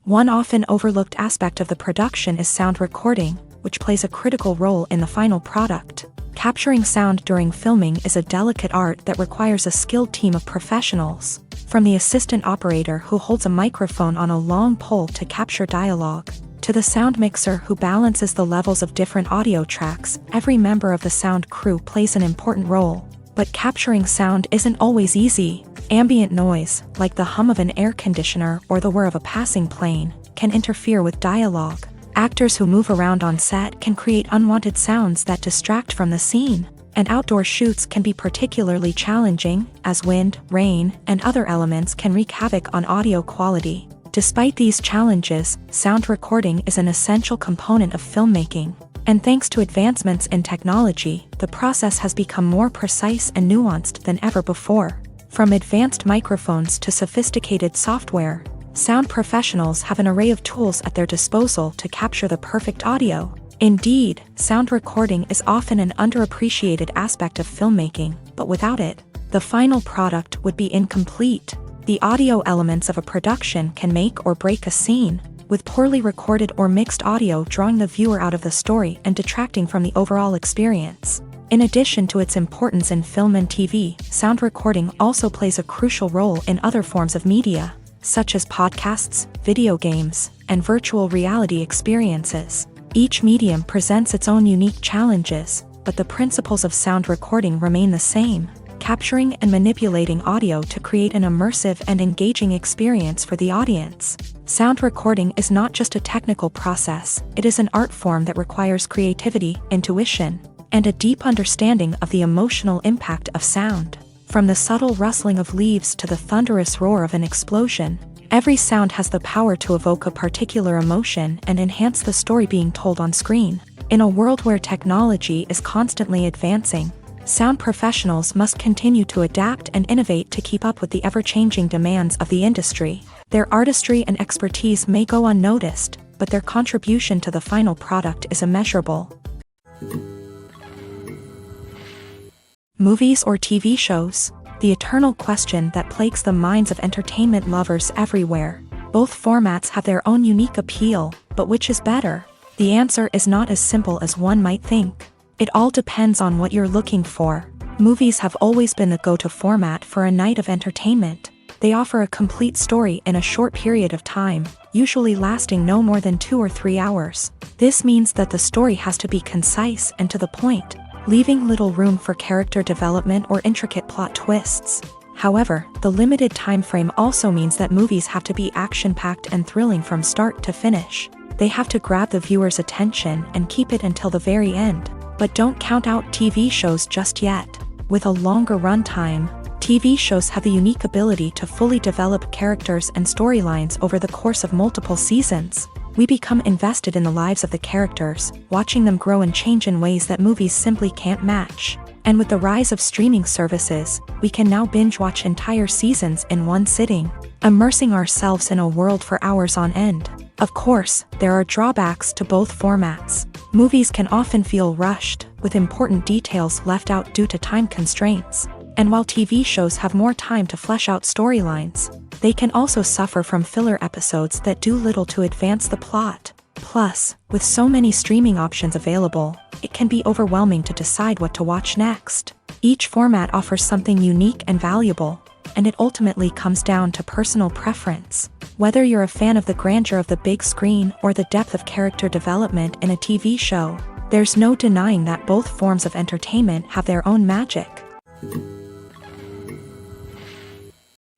One often overlooked aspect of the production is sound recording, which plays a critical role in the final product. Capturing sound during filming is a delicate art that requires a skilled team of professionals. From the assistant operator who holds a microphone on a long pole to capture dialogue, to the sound mixer who balances the levels of different audio tracks, every member of the sound crew plays an important role. But capturing sound isn't always easy. Ambient noise, like the hum of an air conditioner or the whir of a passing plane, can interfere with dialogue. Actors who move around on set can create unwanted sounds that distract from the scene. And outdoor shoots can be particularly challenging, as wind, rain, and other elements can wreak havoc on audio quality. Despite these challenges, sound recording is an essential component of filmmaking. And thanks to advancements in technology, the process has become more precise and nuanced than ever before. From advanced microphones to sophisticated software, sound professionals have an array of tools at their disposal to capture the perfect audio. Indeed, sound recording is often an underappreciated aspect of filmmaking, but without it, the final product would be incomplete. The audio elements of a production can make or break a scene, with poorly recorded or mixed audio drawing the viewer out of the story and detracting from the overall experience. In addition to its importance in film and TV, sound recording also plays a crucial role in other forms of media, such as podcasts, video games, and virtual reality experiences. Each medium presents its own unique challenges, but the principles of sound recording remain the same: capturing and manipulating audio to create an immersive and engaging experience for the audience. Sound recording is not just a technical process, it is an art form that requires creativity, intuition, and a deep understanding of the emotional impact of sound. From the subtle rustling of leaves to the thunderous roar of an explosion, every sound has the power to evoke a particular emotion and enhance the story being told on screen. In a world where technology is constantly advancing, sound professionals must continue to adapt and innovate to keep up with the ever-changing demands of the industry. Their artistry and expertise may go unnoticed, but their contribution to the final product is immeasurable. Movies or TV shows? The eternal question that plagues the minds of entertainment lovers everywhere. Both formats have their own unique appeal, but which is better? The answer is not as simple as one might think. It all depends on what you're looking for. Movies have always been the go-to format for a night of entertainment. They offer a complete story in a short period of time, usually lasting no more than 2 or 3 hours. This means that the story has to be concise and to the point, leaving little room for character development or intricate plot twists. However, the limited time frame also means that movies have to be action-packed and thrilling from start to finish. They have to grab the viewer's attention and keep it until the very end. But don't count out TV shows just yet. With a longer runtime, TV shows have the unique ability to fully develop characters and storylines over the course of multiple seasons. We become invested in the lives of the characters, watching them grow and change in ways that movies simply can't match. And with the rise of streaming services, we can now binge-watch entire seasons in one sitting, immersing ourselves in a world for hours on end. Of course, there are drawbacks to both formats. Movies can often feel rushed, with important details left out due to time constraints. And while TV shows have more time to flesh out storylines, they can also suffer from filler episodes that do little to advance the plot. Plus, with so many streaming options available, it can be overwhelming to decide what to watch next. Each format offers something unique and valuable, and it ultimately comes down to personal preference. Whether you're a fan of the grandeur of the big screen or the depth of character development in a TV show, there's no denying that both forms of entertainment have their own magic.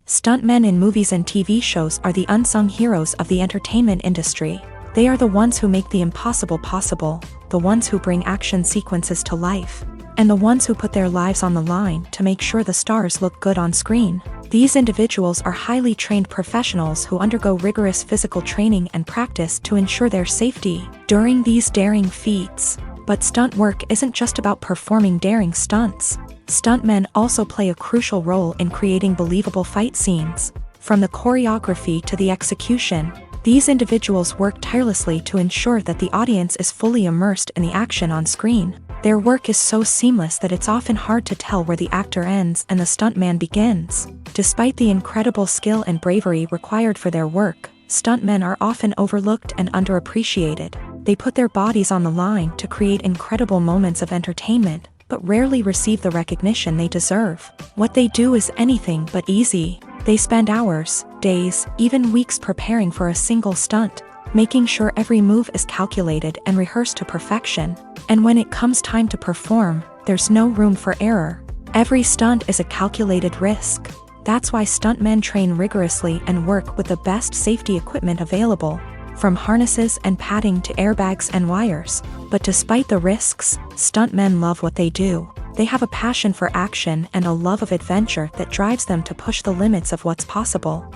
Stuntmen in movies and TV shows are the unsung heroes of the entertainment industry. They are the ones who make the impossible possible, the ones who bring action sequences to life, and the ones who put their lives on the line to make sure the stars look good on screen. These individuals are highly trained professionals who undergo rigorous physical training and practice to ensure their safety during these daring feats. But stunt work isn't just about performing daring stunts. Stuntmen also play a crucial role in creating believable fight scenes. From the choreography to the execution, these individuals work tirelessly to ensure that the audience is fully immersed in the action on screen. Their work is so seamless that it's often hard to tell where the actor ends and the stuntman begins. Despite the incredible skill and bravery required for their work, stuntmen are often overlooked and underappreciated. They put their bodies on the line to create incredible moments of entertainment, but rarely receive the recognition they deserve. What they do is anything but easy. They spend hours, days, even weeks preparing for a single stunt, making sure every move is calculated and rehearsed to perfection. And when it comes time to perform, there's no room for error. Every stunt is a calculated risk. That's why stuntmen train rigorously and work with the best safety equipment available, from harnesses and padding to airbags and wires. But despite the risks, stuntmen love what they do. They have a passion for action and a love of adventure that drives them to push the limits of what's possible.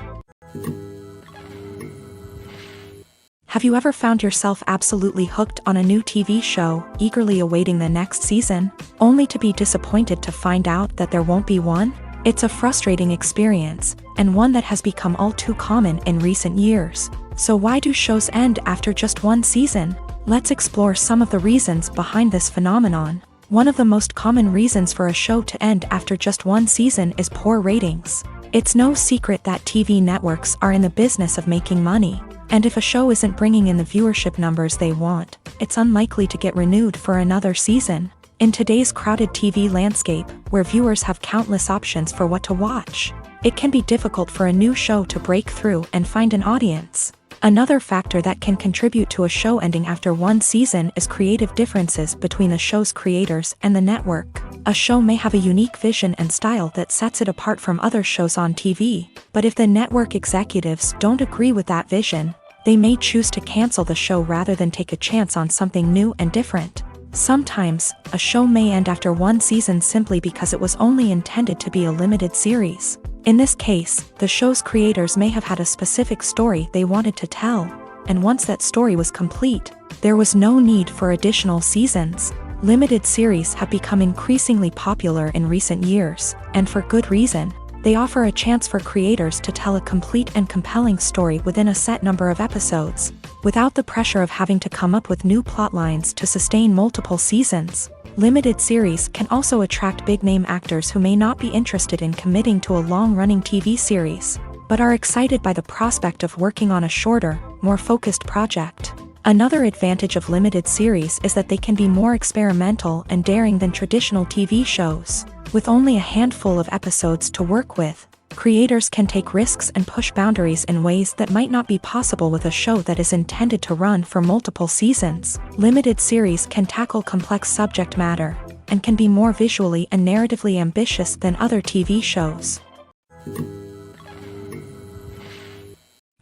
Have you ever found yourself absolutely hooked on a new TV show, eagerly awaiting the next season, only to be disappointed to find out that there won't be one? It's a frustrating experience, and one that has become all too common in recent years. So why do shows end after just one season? Let's explore some of the reasons behind this phenomenon. One of the most common reasons for a show to end after just one season is poor ratings. It's no secret that TV networks are in the business of making money. And if a show isn't bringing in the viewership numbers they want, it's unlikely to get renewed for another season. In today's crowded TV landscape, where viewers have countless options for what to watch, it can be difficult for a new show to break through and find an audience. Another factor that can contribute to a show ending after one season is creative differences between the show's creators and the network. A show may have a unique vision and style that sets it apart from other shows on TV, but if the network executives don't agree with that vision, they may choose to cancel the show rather than take a chance on something new and different. Sometimes, a show may end after one season simply because it was only intended to be a limited series. In this case, the show's creators may have had a specific story they wanted to tell, and once that story was complete, there was no need for additional seasons. Limited series have become increasingly popular in recent years, and for good reason. They offer a chance for creators to tell a complete and compelling story within a set number of episodes, without the pressure of having to come up with new plotlines to sustain multiple seasons. Limited series can also attract big-name actors who may not be interested in committing to a long-running TV series, but are excited by the prospect of working on a shorter, more focused project. Another advantage of limited series is that they can be more experimental and daring than traditional TV shows. With only a handful of episodes to work with, creators can take risks and push boundaries in ways that might not be possible with a show that is intended to run for multiple seasons. Limited series can tackle complex subject matter, and can be more visually and narratively ambitious than other TV shows.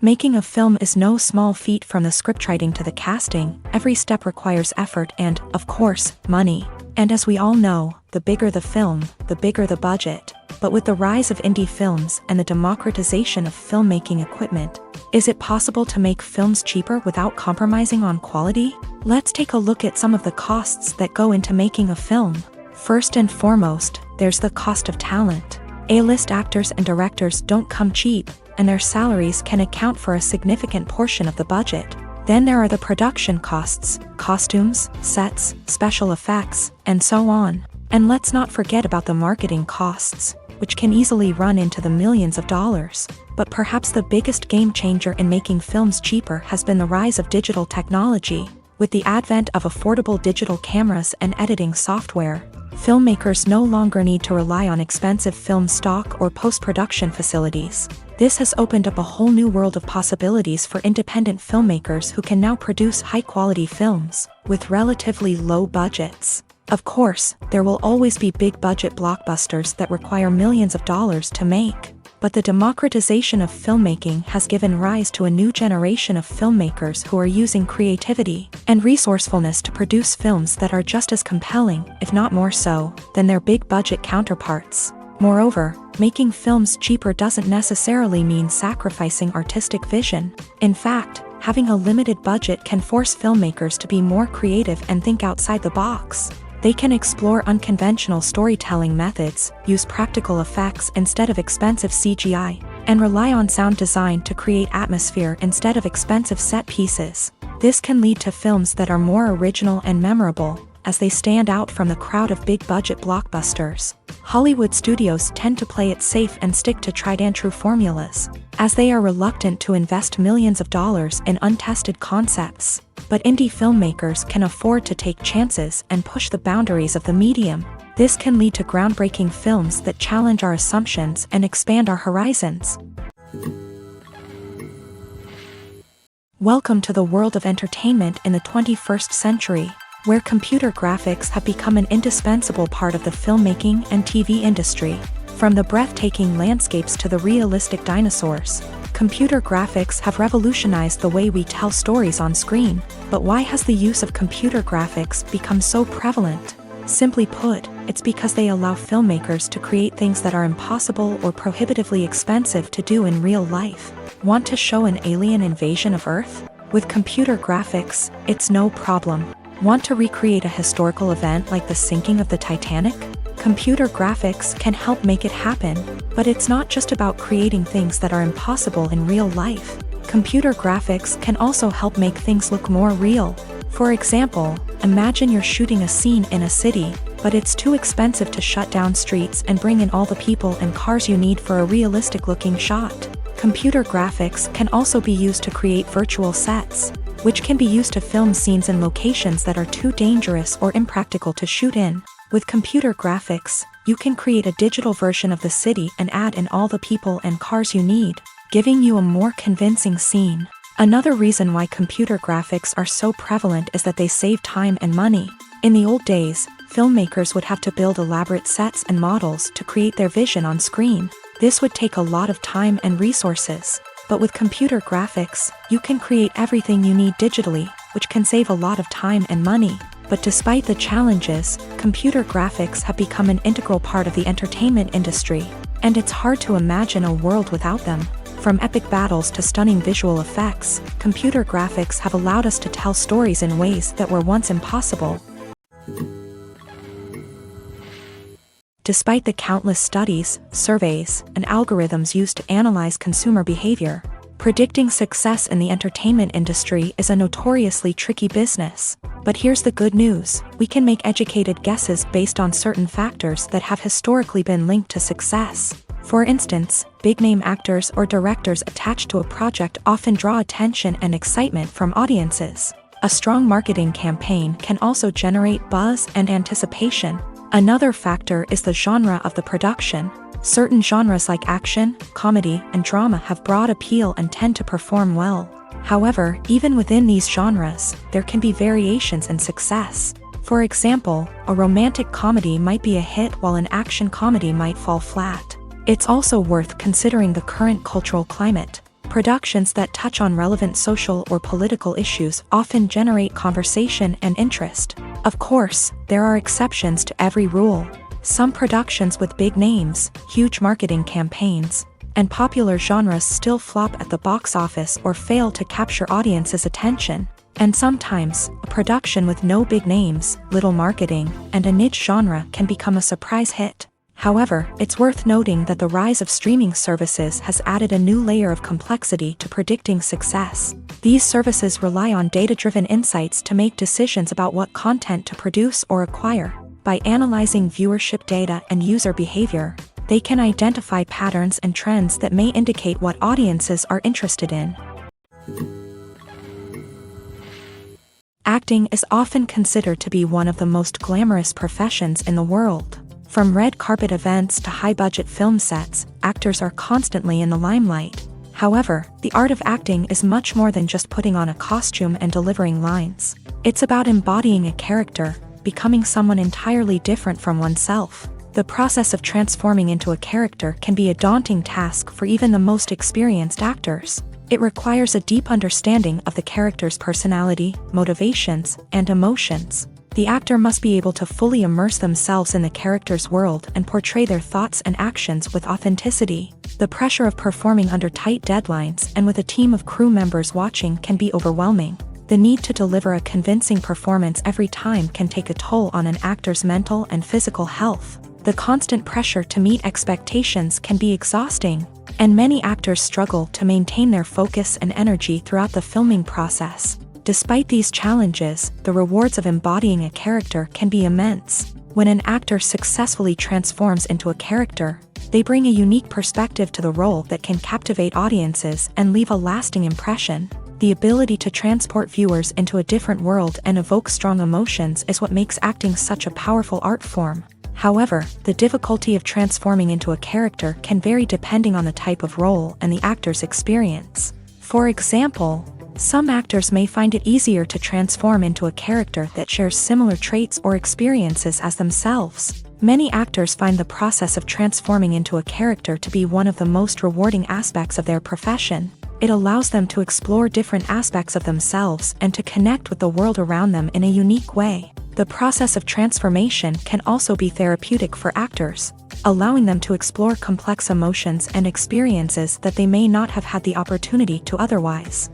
Making a film is no small feat. From the scriptwriting to the casting, every step requires effort and, of course, money. And as we all know, the bigger the film, the bigger the budget. But with the rise of indie films and the democratization of filmmaking equipment, is it possible to make films cheaper without compromising on quality? Let's take a look at some of the costs that go into making a film. First and foremost, there's the cost of talent. A-list actors and directors don't come cheap, and their salaries can account for a significant portion of the budget. Then there are the production costs, costumes, sets, special effects, and so on. And let's not forget about the marketing costs, which can easily run into the millions of dollars. But perhaps the biggest game changer in making films cheaper has been the rise of digital technology. With the advent of affordable digital cameras and editing software, filmmakers no longer need to rely on expensive film stock or post-production facilities. This has opened up a whole new world of possibilities for independent filmmakers who can now produce high-quality films with relatively low budgets. Of course, there will always be big-budget blockbusters that require millions of dollars to make. But the democratization of filmmaking has given rise to a new generation of filmmakers who are using creativity and resourcefulness to produce films that are just as compelling, if not more so, than their big-budget counterparts. Moreover, making films cheaper doesn't necessarily mean sacrificing artistic vision. In fact, having a limited budget can force filmmakers to be more creative and think outside the box. They can explore unconventional storytelling methods, use practical effects instead of expensive CGI, and rely on sound design to create atmosphere instead of expensive set pieces. This can lead to films that are more original and memorable, as they stand out from the crowd of big-budget blockbusters. Hollywood studios tend to play it safe and stick to tried-and-true formulas, as they are reluctant to invest millions of dollars in untested concepts. But indie filmmakers can afford to take chances and push the boundaries of the medium. This can lead to groundbreaking films that challenge our assumptions and expand our horizons. Welcome to the world of entertainment in the 21st century, where computer graphics have become an indispensable part of the filmmaking and TV industry. From the breathtaking landscapes to the realistic dinosaurs, computer graphics have revolutionized the way we tell stories on screen. But why has the use of computer graphics become so prevalent? Simply put, it's because they allow filmmakers to create things that are impossible or prohibitively expensive to do in real life. Want to show an alien invasion of Earth? With computer graphics, it's no problem. Want to recreate a historical event like the sinking of the Titanic? Computer graphics can help make it happen, but it's not just about creating things that are impossible in real life. Computer graphics can also help make things look more real. For example, imagine you're shooting a scene in a city, but it's too expensive to shut down streets and bring in all the people and cars you need for a realistic-looking shot. Computer graphics can also be used to create virtual sets, which can be used to film scenes in locations that are too dangerous or impractical to shoot in. With computer graphics, you can create a digital version of the city and add in all the people and cars you need, giving you a more convincing scene. Another reason why computer graphics are so prevalent is that they save time and money. In the old days, filmmakers would have to build elaborate sets and models to create their vision on screen. This would take a lot of time and resources. But with computer graphics, you can create everything you need digitally, which can save a lot of time and money. But despite the challenges, computer graphics have become an integral part of the entertainment industry, and it's hard to imagine a world without them. From epic battles to stunning visual effects, computer graphics have allowed us to tell stories in ways that were once impossible. Despite the countless studies, surveys, and algorithms used to analyze consumer behavior, predicting success in the entertainment industry is a notoriously tricky business. But here's the good news: we can make educated guesses based on certain factors that have historically been linked to success. For instance, big-name actors or directors attached to a project often draw attention and excitement from audiences. A strong marketing campaign can also generate buzz and anticipation. Another factor is the genre of the production. Certain genres like action, comedy, and drama have broad appeal and tend to perform well. However, even within these genres, there can be variations in success. For example, a romantic comedy might be a hit while an action comedy might fall flat. It's also worth considering the current cultural climate. Productions that touch on relevant social or political issues often generate conversation and interest. Of course, there are exceptions to every rule. Some productions with big names, huge marketing campaigns, and popular genres still flop at the box office or fail to capture audiences' attention. And sometimes, a production with no big names, little marketing, and a niche genre can become a surprise hit. However, it's worth noting that the rise of streaming services has added a new layer of complexity to predicting success. These services rely on data-driven insights to make decisions about what content to produce or acquire. By analyzing viewership data and user behavior, they can identify patterns and trends that may indicate what audiences are interested in. Acting is often considered to be one of the most glamorous professions in the world. From red carpet events to high-budget film sets, actors are constantly in the limelight. However, the art of acting is much more than just putting on a costume and delivering lines. It's about embodying a character, becoming someone entirely different from oneself. The process of transforming into a character can be a daunting task for even the most experienced actors. It requires a deep understanding of the character's personality, motivations, and emotions. The actor must be able to fully immerse themselves in the character's world and portray their thoughts and actions with authenticity. The pressure of performing under tight deadlines and with a team of crew members watching can be overwhelming. The need to deliver a convincing performance every time can take a toll on an actor's mental and physical health. The constant pressure to meet expectations can be exhausting, and many actors struggle to maintain their focus and energy throughout the filming process. Despite these challenges, the rewards of embodying a character can be immense. When an actor successfully transforms into a character, they bring a unique perspective to the role that can captivate audiences and leave a lasting impression. The ability to transport viewers into a different world and evoke strong emotions is what makes acting such a powerful art form. However, the difficulty of transforming into a character can vary depending on the type of role and the actor's experience. For example, some actors may find it easier to transform into a character that shares similar traits or experiences as themselves. Many actors find the process of transforming into a character to be one of the most rewarding aspects of their profession. It allows them to explore different aspects of themselves and to connect with the world around them in a unique way. The process of transformation can also be therapeutic for actors, allowing them to explore complex emotions and experiences that they may not have had the opportunity to otherwise.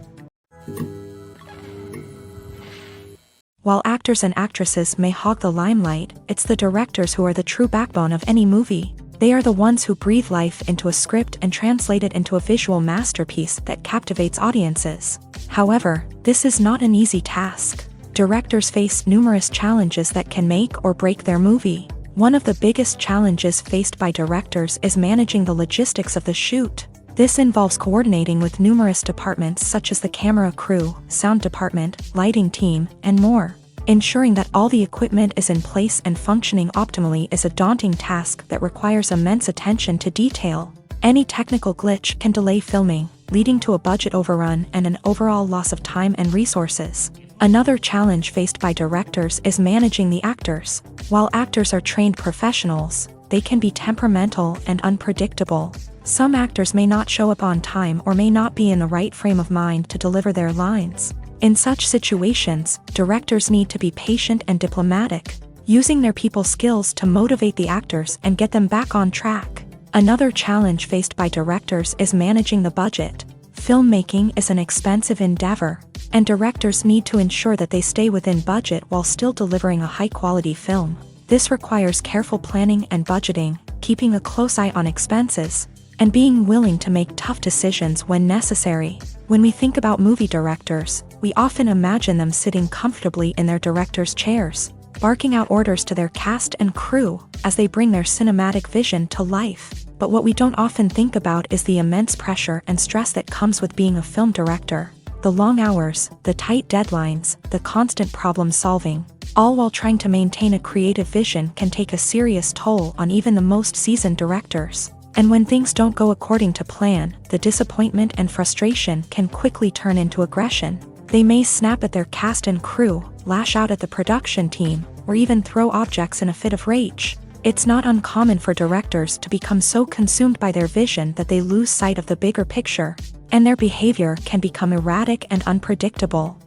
While actors and actresses may hog the limelight, it's the directors who are the true backbone of any movie. They are the ones who breathe life into a script and translate it into a visual masterpiece that captivates audiences. However, this is not an easy task. Directors face numerous challenges that can make or break their movie. One of the biggest challenges faced by directors is managing the logistics of the shoot. This involves coordinating with numerous departments such as the camera crew, sound department, lighting team, and more. Ensuring that all the equipment is in place and functioning optimally is a daunting task that requires immense attention to detail. Any technical glitch can delay filming, leading to a budget overrun and an overall loss of time and resources. Another challenge faced by directors is managing the actors. While actors are trained professionals, they can be temperamental and unpredictable. Some actors may not show up on time or may not be in the right frame of mind to deliver their lines. In such situations, directors need to be patient and diplomatic, using their people skills to motivate the actors and get them back on track. Another challenge faced by directors is managing the budget. Filmmaking is an expensive endeavor, and directors need to ensure that they stay within budget while still delivering a high-quality film. This requires careful planning and budgeting, keeping a close eye on expenses, and being willing to make tough decisions when necessary. When we think about movie directors, we often imagine them sitting comfortably in their director's chairs, barking out orders to their cast and crew as they bring their cinematic vision to life. But what we don't often think about is the immense pressure and stress that comes with being a film director. The long hours, the tight deadlines, the constant problem solving, all while trying to maintain a creative vision can take a serious toll on even the most seasoned directors. And when things don't go according to plan, the disappointment and frustration can quickly turn into aggression. They may snap at their cast and crew, lash out at the production team, or even throw objects in a fit of rage. It's not uncommon for directors to become so consumed by their vision that they lose sight of the bigger picture, and their behavior can become erratic and unpredictable.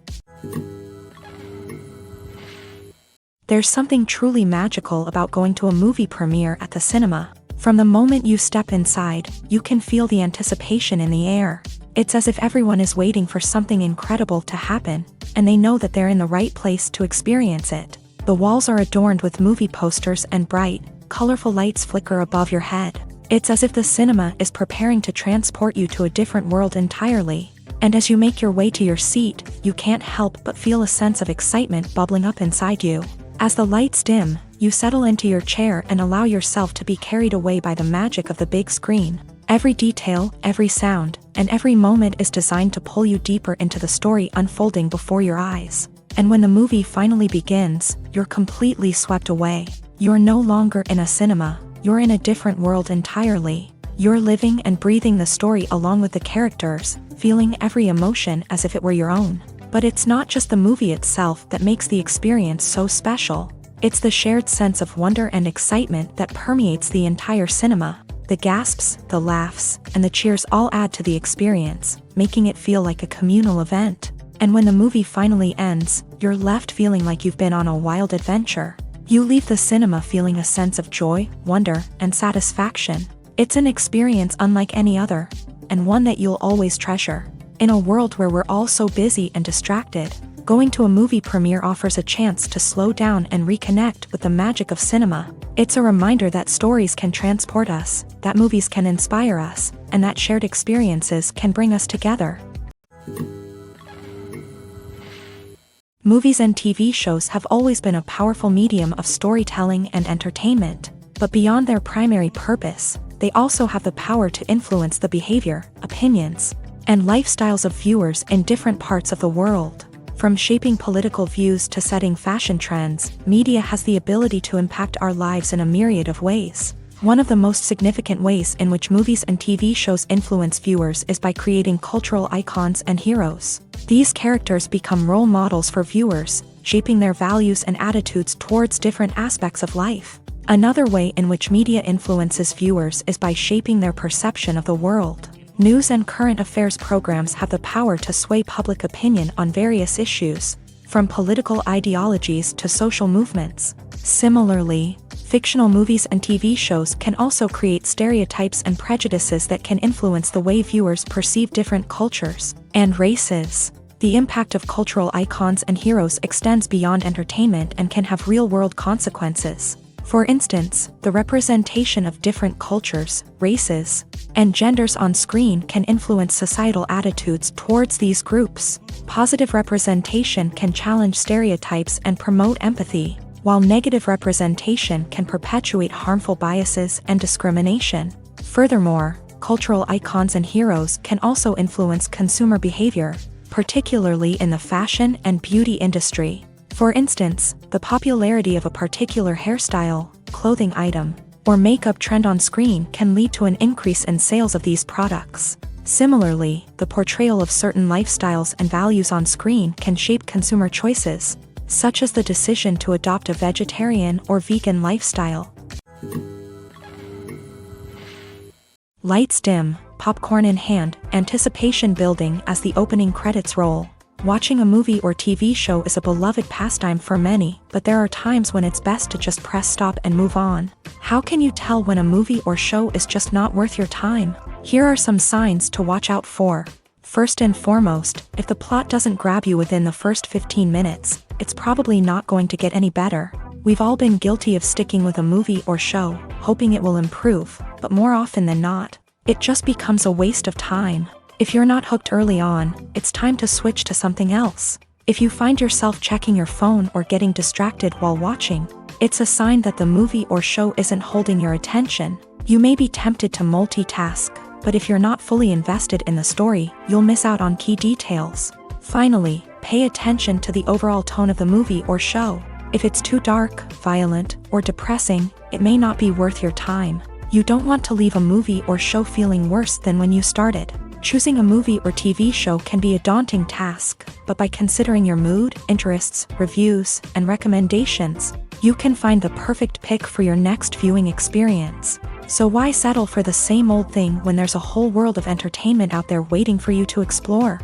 There's something truly magical about going to a movie premiere at the cinema. From the moment you step inside, you can feel the anticipation in the air. It's as if everyone is waiting for something incredible to happen, and they know that they're in the right place to experience it. The walls are adorned with movie posters and bright, colorful lights flicker above your head. It's as if the cinema is preparing to transport you to a different world entirely. And as you make your way to your seat, you can't help but feel a sense of excitement bubbling up inside you. As the lights dim, you settle into your chair and allow yourself to be carried away by the magic of the big screen. Every detail, every sound, and every moment is designed to pull you deeper into the story unfolding before your eyes. And when the movie finally begins, you're completely swept away. You're no longer in a cinema, you're in a different world entirely. You're living and breathing the story along with the characters, feeling every emotion as if it were your own. But it's not just the movie itself that makes the experience so special. It's the shared sense of wonder and excitement that permeates the entire cinema. The gasps, the laughs, and the cheers all add to the experience, making it feel like a communal event. And when the movie finally ends, you're left feeling like you've been on a wild adventure. You leave the cinema feeling a sense of joy, wonder, and satisfaction. It's an experience unlike any other, and one that you'll always treasure. In a world where we're all so busy and distracted, going to a movie premiere offers a chance to slow down and reconnect with the magic of cinema. It's a reminder that stories can transport us, that movies can inspire us, and that shared experiences can bring us together. Movies and TV shows have always been a powerful medium of storytelling and entertainment, but beyond their primary purpose, they also have the power to influence the behavior, opinions, and lifestyles of viewers in different parts of the world. From shaping political views to setting fashion trends, media has the ability to impact our lives in a myriad of ways. One of the most significant ways in which movies and TV shows influence viewers is by creating cultural icons and heroes. These characters become role models for viewers, shaping their values and attitudes towards different aspects of life. Another way in which media influences viewers is by shaping their perception of the world. News and current affairs programs have the power to sway public opinion on various issues, from political ideologies to social movements. Similarly, fictional movies and TV shows can also create stereotypes and prejudices that can influence the way viewers perceive different cultures and races. The impact of cultural icons and heroes extends beyond entertainment and can have real-world consequences. For instance, the representation of different cultures, races, and genders on screen can influence societal attitudes towards these groups. Positive representation can challenge stereotypes and promote empathy, while negative representation can perpetuate harmful biases and discrimination. Furthermore, cultural icons and heroes can also influence consumer behavior, particularly in the fashion and beauty industry. For instance, the popularity of a particular hairstyle, clothing item, or makeup trend on screen can lead to an increase in sales of these products. Similarly, the portrayal of certain lifestyles and values on screen can shape consumer choices, such as the decision to adopt a vegetarian or vegan lifestyle. Lights dim, popcorn in hand, anticipation building as the opening credits roll. Watching a movie or TV show is a beloved pastime for many, but there are times when it's best to just press stop and move on. How can you tell when a movie or show is just not worth your time? Here are some signs to watch out for. First and foremost, if the plot doesn't grab you within the first 15 minutes, it's probably not going to get any better. We've all been guilty of sticking with a movie or show, hoping it will improve, but more often than not, it just becomes a waste of time. If you're not hooked early on, it's time to switch to something else. If you find yourself checking your phone or getting distracted while watching, it's a sign that the movie or show isn't holding your attention. You may be tempted to multitask, but if you're not fully invested in the story, you'll miss out on key details. Finally, pay attention to the overall tone of the movie or show. If it's too dark, violent, or depressing, it may not be worth your time. You don't want to leave a movie or show feeling worse than when you started. Choosing a movie or TV show can be a daunting task, but by considering your mood, interests, reviews, and recommendations, you can find the perfect pick for your next viewing experience. So why settle for the same old thing when there's a whole world of entertainment out there waiting for you to explore?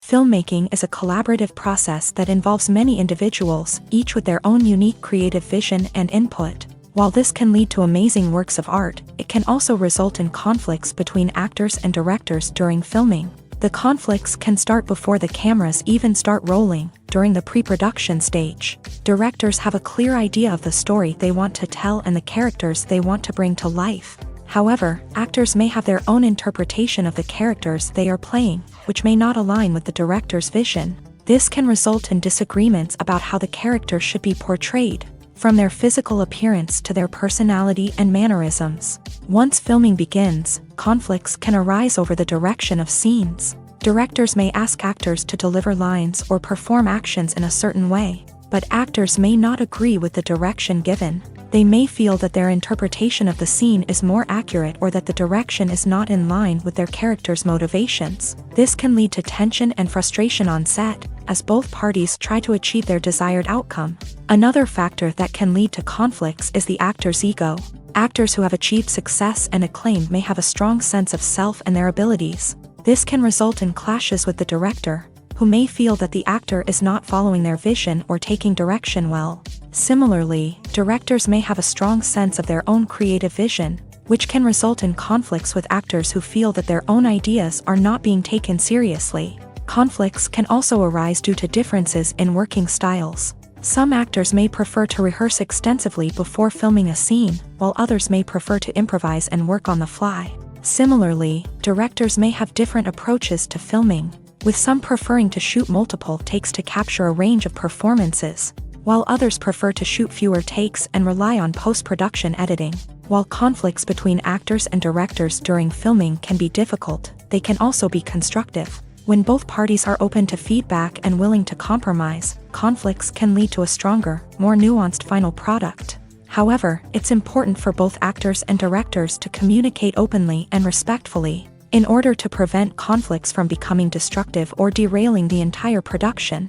Filmmaking is a collaborative process that involves many individuals, each with their own unique creative vision and input. While this can lead to amazing works of art, it can also result in conflicts between actors and directors during filming. The conflicts can start before the cameras even start rolling, during the pre-production stage. Directors have a clear idea of the story they want to tell and the characters they want to bring to life. However, actors may have their own interpretation of the characters they are playing, which may not align with the director's vision. This can result in disagreements about how the character should be portrayed, from their physical appearance to their personality and mannerisms. Once filming begins, conflicts can arise over the direction of scenes. Directors may ask actors to deliver lines or perform actions in a certain way, but actors may not agree with the direction given. They may feel that their interpretation of the scene is more accurate or that the direction is not in line with their character's motivations. This can lead to tension and frustration on set, as both parties try to achieve their desired outcome. Another factor that can lead to conflicts is the actor's ego. Actors who have achieved success and acclaim may have a strong sense of self and their abilities. This can result in clashes with the director, who may feel that the actor is not following their vision or taking direction well. Similarly, directors may have a strong sense of their own creative vision, which can result in conflicts with actors who feel that their own ideas are not being taken seriously. Conflicts can also arise due to differences in working styles. Some actors may prefer to rehearse extensively before filming a scene, while others may prefer to improvise and work on the fly. Similarly, directors may have different approaches to filming, with some preferring to shoot multiple takes to capture a range of performances, while others prefer to shoot fewer takes and rely on post-production editing. While conflicts between actors and directors during filming can be difficult, they can also be constructive. When both parties are open to feedback and willing to compromise, conflicts can lead to a stronger, more nuanced final product. However, it's important for both actors and directors to communicate openly and respectfully, in order to prevent conflicts from becoming destructive or derailing the entire production.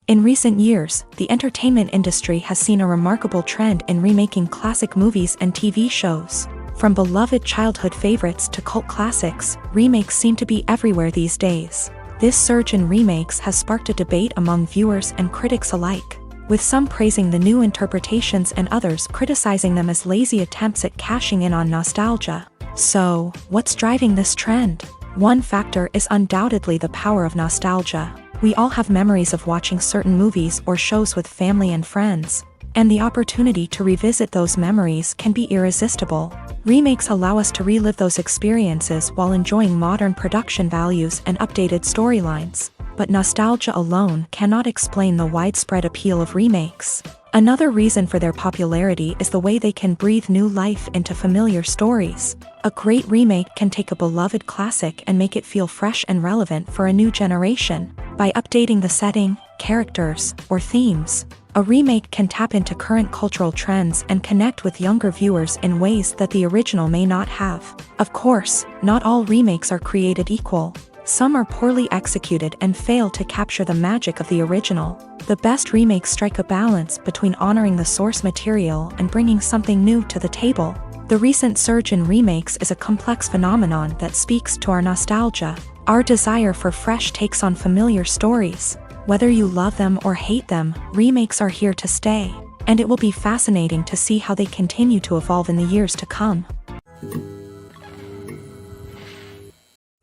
In recent years, the entertainment industry has seen a remarkable trend in remaking classic movies and TV shows. From beloved childhood favorites to cult classics, remakes seem to be everywhere these days. This surge in remakes has sparked a debate among viewers and critics alike, with some praising the new interpretations and others criticizing them as lazy attempts at cashing in on nostalgia. So, what's driving this trend? One factor is undoubtedly the power of nostalgia. We all have memories of watching certain movies or shows with family and friends, and the opportunity to revisit those memories can be irresistible. Remakes allow us to relive those experiences while enjoying modern production values and updated storylines. But nostalgia alone cannot explain the widespread appeal of remakes. Another reason for their popularity is the way they can breathe new life into familiar stories. A great remake can take a beloved classic and make it feel fresh and relevant for a new generation. By updating the setting, characters, or themes, a remake can tap into current cultural trends and connect with younger viewers in ways that the original may not have. Of course, not all remakes are created equal. Some are poorly executed and fail to capture the magic of the original. The best remakes strike a balance between honoring the source material and bringing something new to the table. The recent surge in remakes is a complex phenomenon that speaks to our nostalgia, our desire for fresh takes on familiar stories. Whether you love them or hate them, remakes are here to stay, and it will be fascinating to see how they continue to evolve in the years to come.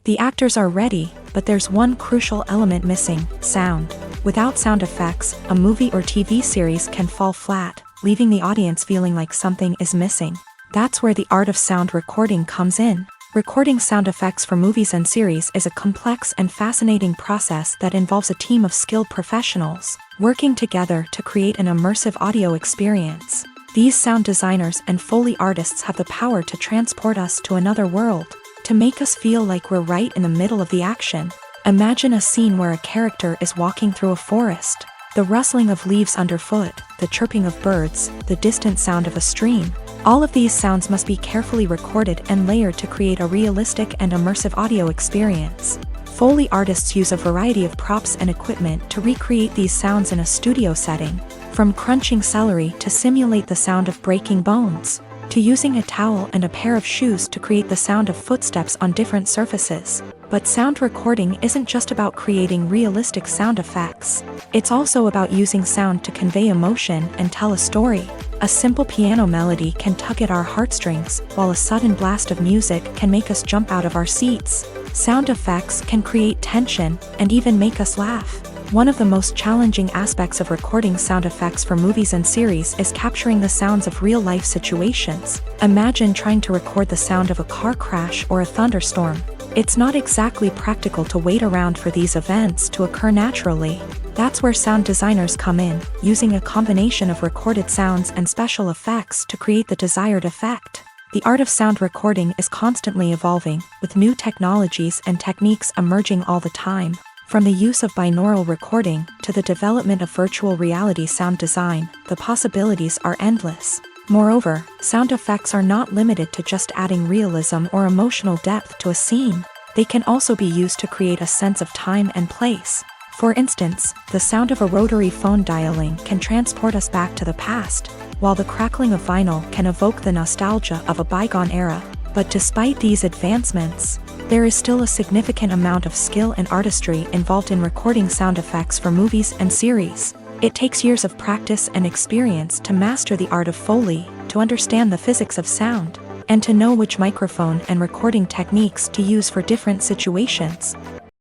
The actors are ready, but there's one crucial element missing: sound. Without sound effects, a movie or TV series can fall flat, leaving the audience feeling like something is missing. That's where the art of sound recording comes in. Recording sound effects for movies and series is a complex and fascinating process that involves a team of skilled professionals working together to create an immersive audio experience. These sound designers and Foley artists have the power to transport us to another world, to make us feel like we're right in the middle of the action. Imagine a scene where a character is walking through a forest. The rustling of leaves underfoot, the chirping of birds, the distant sound of a stream. All of these sounds must be carefully recorded and layered to create a realistic and immersive audio experience. Foley artists use a variety of props and equipment to recreate these sounds in a studio setting, from crunching celery to simulate the sound of breaking bones, to using a towel and a pair of shoes to create the sound of footsteps on different surfaces. But sound recording isn't just about creating realistic sound effects. It's also about using sound to convey emotion and tell a story. A simple piano melody can tug at our heartstrings, while a sudden blast of music can make us jump out of our seats. Sound effects can create tension and even make us laugh. One of the most challenging aspects of recording sound effects for movies and series is capturing the sounds of real-life situations. Imagine trying to record the sound of a car crash or a thunderstorm. It's not exactly practical to wait around for these events to occur naturally. That's where sound designers come in, using a combination of recorded sounds and special effects to create the desired effect. The art of sound recording is constantly evolving, with new technologies and techniques emerging all the time. From the use of binaural recording to the development of virtual reality sound design, the possibilities are endless. Moreover, sound effects are not limited to just adding realism or emotional depth to a scene. They can also be used to create a sense of time and place. For instance, the sound of a rotary phone dialing can transport us back to the past, while the crackling of vinyl can evoke the nostalgia of a bygone era. But despite these advancements, there is still a significant amount of skill and artistry involved in recording sound effects for movies and series. It takes years of practice and experience to master the art of Foley, to understand the physics of sound, and to know which microphone and recording techniques to use for different situations.